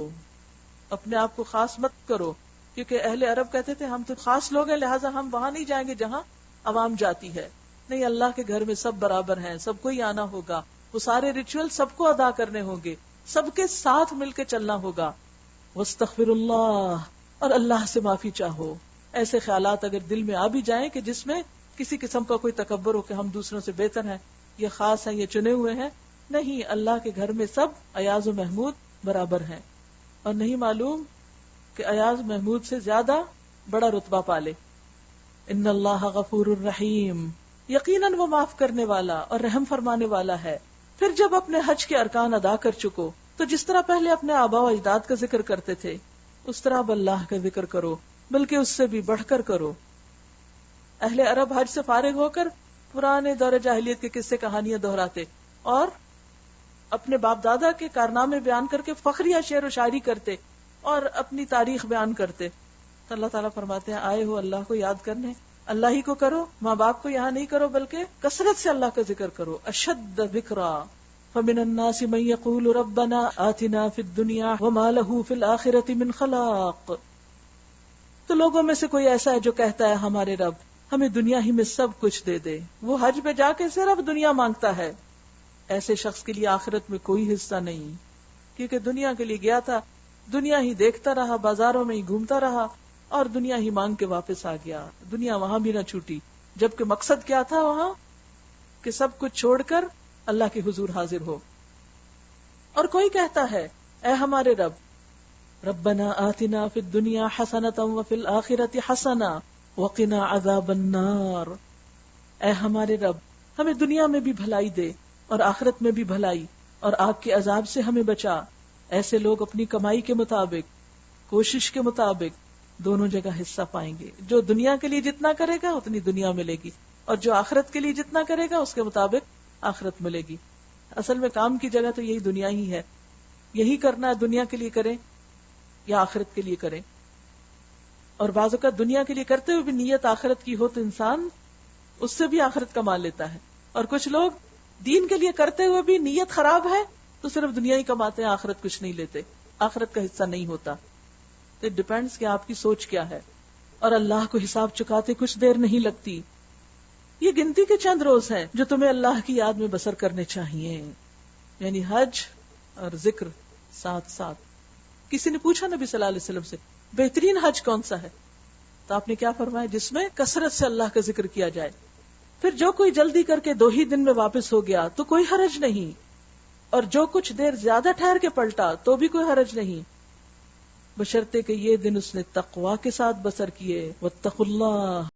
اپنے آپ کو خاص مت کرو، کیونکہ اہل عرب کہتے تھے ہم تو خاص لوگ ہیں لہٰذا ہم وہاں نہیں جائیں گے جہاں عوام جاتی ہے. نہیں، اللہ کے گھر میں سب برابر ہیں، سب کو ہی آنا ہوگا، وہ سارے ریچول سب کو ادا کرنے ہوں گے، سب کے ساتھ مل کے چلنا ہوگا. واستغفر اللہ، اور اللہ سے معافی چاہو. ایسے خیالات اگر دل میں آ بھی جائیں کہ جس میں کسی قسم کا کوئی تکبر ہو کہ ہم دوسروں سے بہتر ہیں، یہ خاص ہیں، یہ چنے ہوئے ہیں، نہیں، اللہ کے گھر میں سب ایاز و محمود برابر ہیں. اور نہیں معلوم کہ ایاز محمود سے زیادہ بڑا رتبہ پالے. ان اللہ غفور الرحیم، یقیناً وہ معاف کرنے والا اور رحم فرمانے والا ہے. پھر جب اپنے حج کے ارکان ادا کر چکو تو جس طرح پہلے اپنے آبا و اجداد کا ذکر کرتے تھے اس طرح اب اللہ کا ذکر کرو، بلکہ اس سے بھی بڑھ کر کرو. اہل عرب حج سے فارغ ہو کر پرانے دور جاہلیت کے قصے کہانیاں دہراتے اور اپنے باپ دادا کے کارنامے بیان کر کے فخریہ شعر و شاعری کرتے اور اپنی تاریخ بیان کرتے. تو اللہ تعالیٰ فرماتے ہیں آئے ہو اللہ کو یاد کرنے، اللہ ہی کو کرو، ماں باپ کو یہاں نہیں کرو بلکہ کثرت سے اللہ کا ذکر کرو. اشد ذکرا فمن الناس من يقول ربنا آتنا في الدنيا وما له في الآخرة من خلاق. تو لوگوں میں سے کوئی ایسا ہے جو کہتا ہے ہمارے رب ہمیں دنیا ہی میں سب کچھ دے دے، وہ حج پہ جا کے صرف دنیا مانگتا ہے. ایسے شخص کے لیے آخرت میں کوئی حصہ نہیں، کیونکہ دنیا کے لیے گیا تھا، دنیا ہی دیکھتا رہا، بازاروں میں ہی گھومتا رہا اور دنیا ہی مانگ کے واپس آ گیا. دنیا وہاں بھی نہ چھوٹی، جبکہ مقصد کیا تھا وہاں کہ سب کچھ چھوڑ کر اللہ کے حضور حاضر ہو. اور کوئی کہتا ہے اے ہمارے رب ربنا آتنا فی الدنیا حسنۃ وفی الآخرۃ حسنۃ وقنا عذاب النار. اے ہمارے رب ہمیں دنیا میں بھی بھلائی دے اور آخرت میں بھی بھلائی اور آگ کے عذاب سے ہمیں بچا. ایسے لوگ اپنی کمائی کے مطابق، کوشش کے مطابق دونوں جگہ حصہ پائیں گے. جو دنیا کے لیے جتنا کرے گا اتنی دنیا ملے گی، اور جو آخرت کے لیے جتنا کرے گا اس کے مطابق آخرت ملے گی. اصل میں کام کی جگہ تو یہی دنیا ہی ہے، یہی کرنا ہے، دنیا کے لیے کریں یا آخرت کے لیے کریں. اور بعض اوقات دنیا کے لیے کرتے ہوئے بھی نیت آخرت کی ہو تو انسان اس سے بھی آخرت کما لیتا ہے. اور کچھ لوگ دین کے لیے کرتے ہوئے بھی نیت خراب ہے تو صرف دنیا ہی کماتے ہیں، آخرت کچھ نہیں لیتے، آخرت کا حصہ نہیں ہوتا. تو اٹ ڈیپینڈس کہ آپ کی سوچ کیا ہے. اور اللہ کو حساب چکاتے کچھ دیر نہیں لگتی. یہ گنتی کے چند روز ہیں جو تمہیں اللہ کی یاد میں بسر کرنے چاہیے، یعنی حج اور ذکر ساتھ ساتھ. کسی نے پوچھا نبی صلی اللہ علیہ وسلم سے بہترین حج کون سا ہے، تو آپ نے کیا فرمایا؟ جس میں کثرت سے اللہ کا ذکر کیا جائے. پھر جو کوئی جلدی کر کے 2 ہی دن میں واپس ہو گیا تو کوئی حرج نہیں، اور جو کچھ دیر زیادہ ٹھہر کے پلٹا تو بھی کوئی حرج نہیں، بشرطے کہ یہ دن اس نے تقوی کے ساتھ بسر کیے. واتقوا اللہ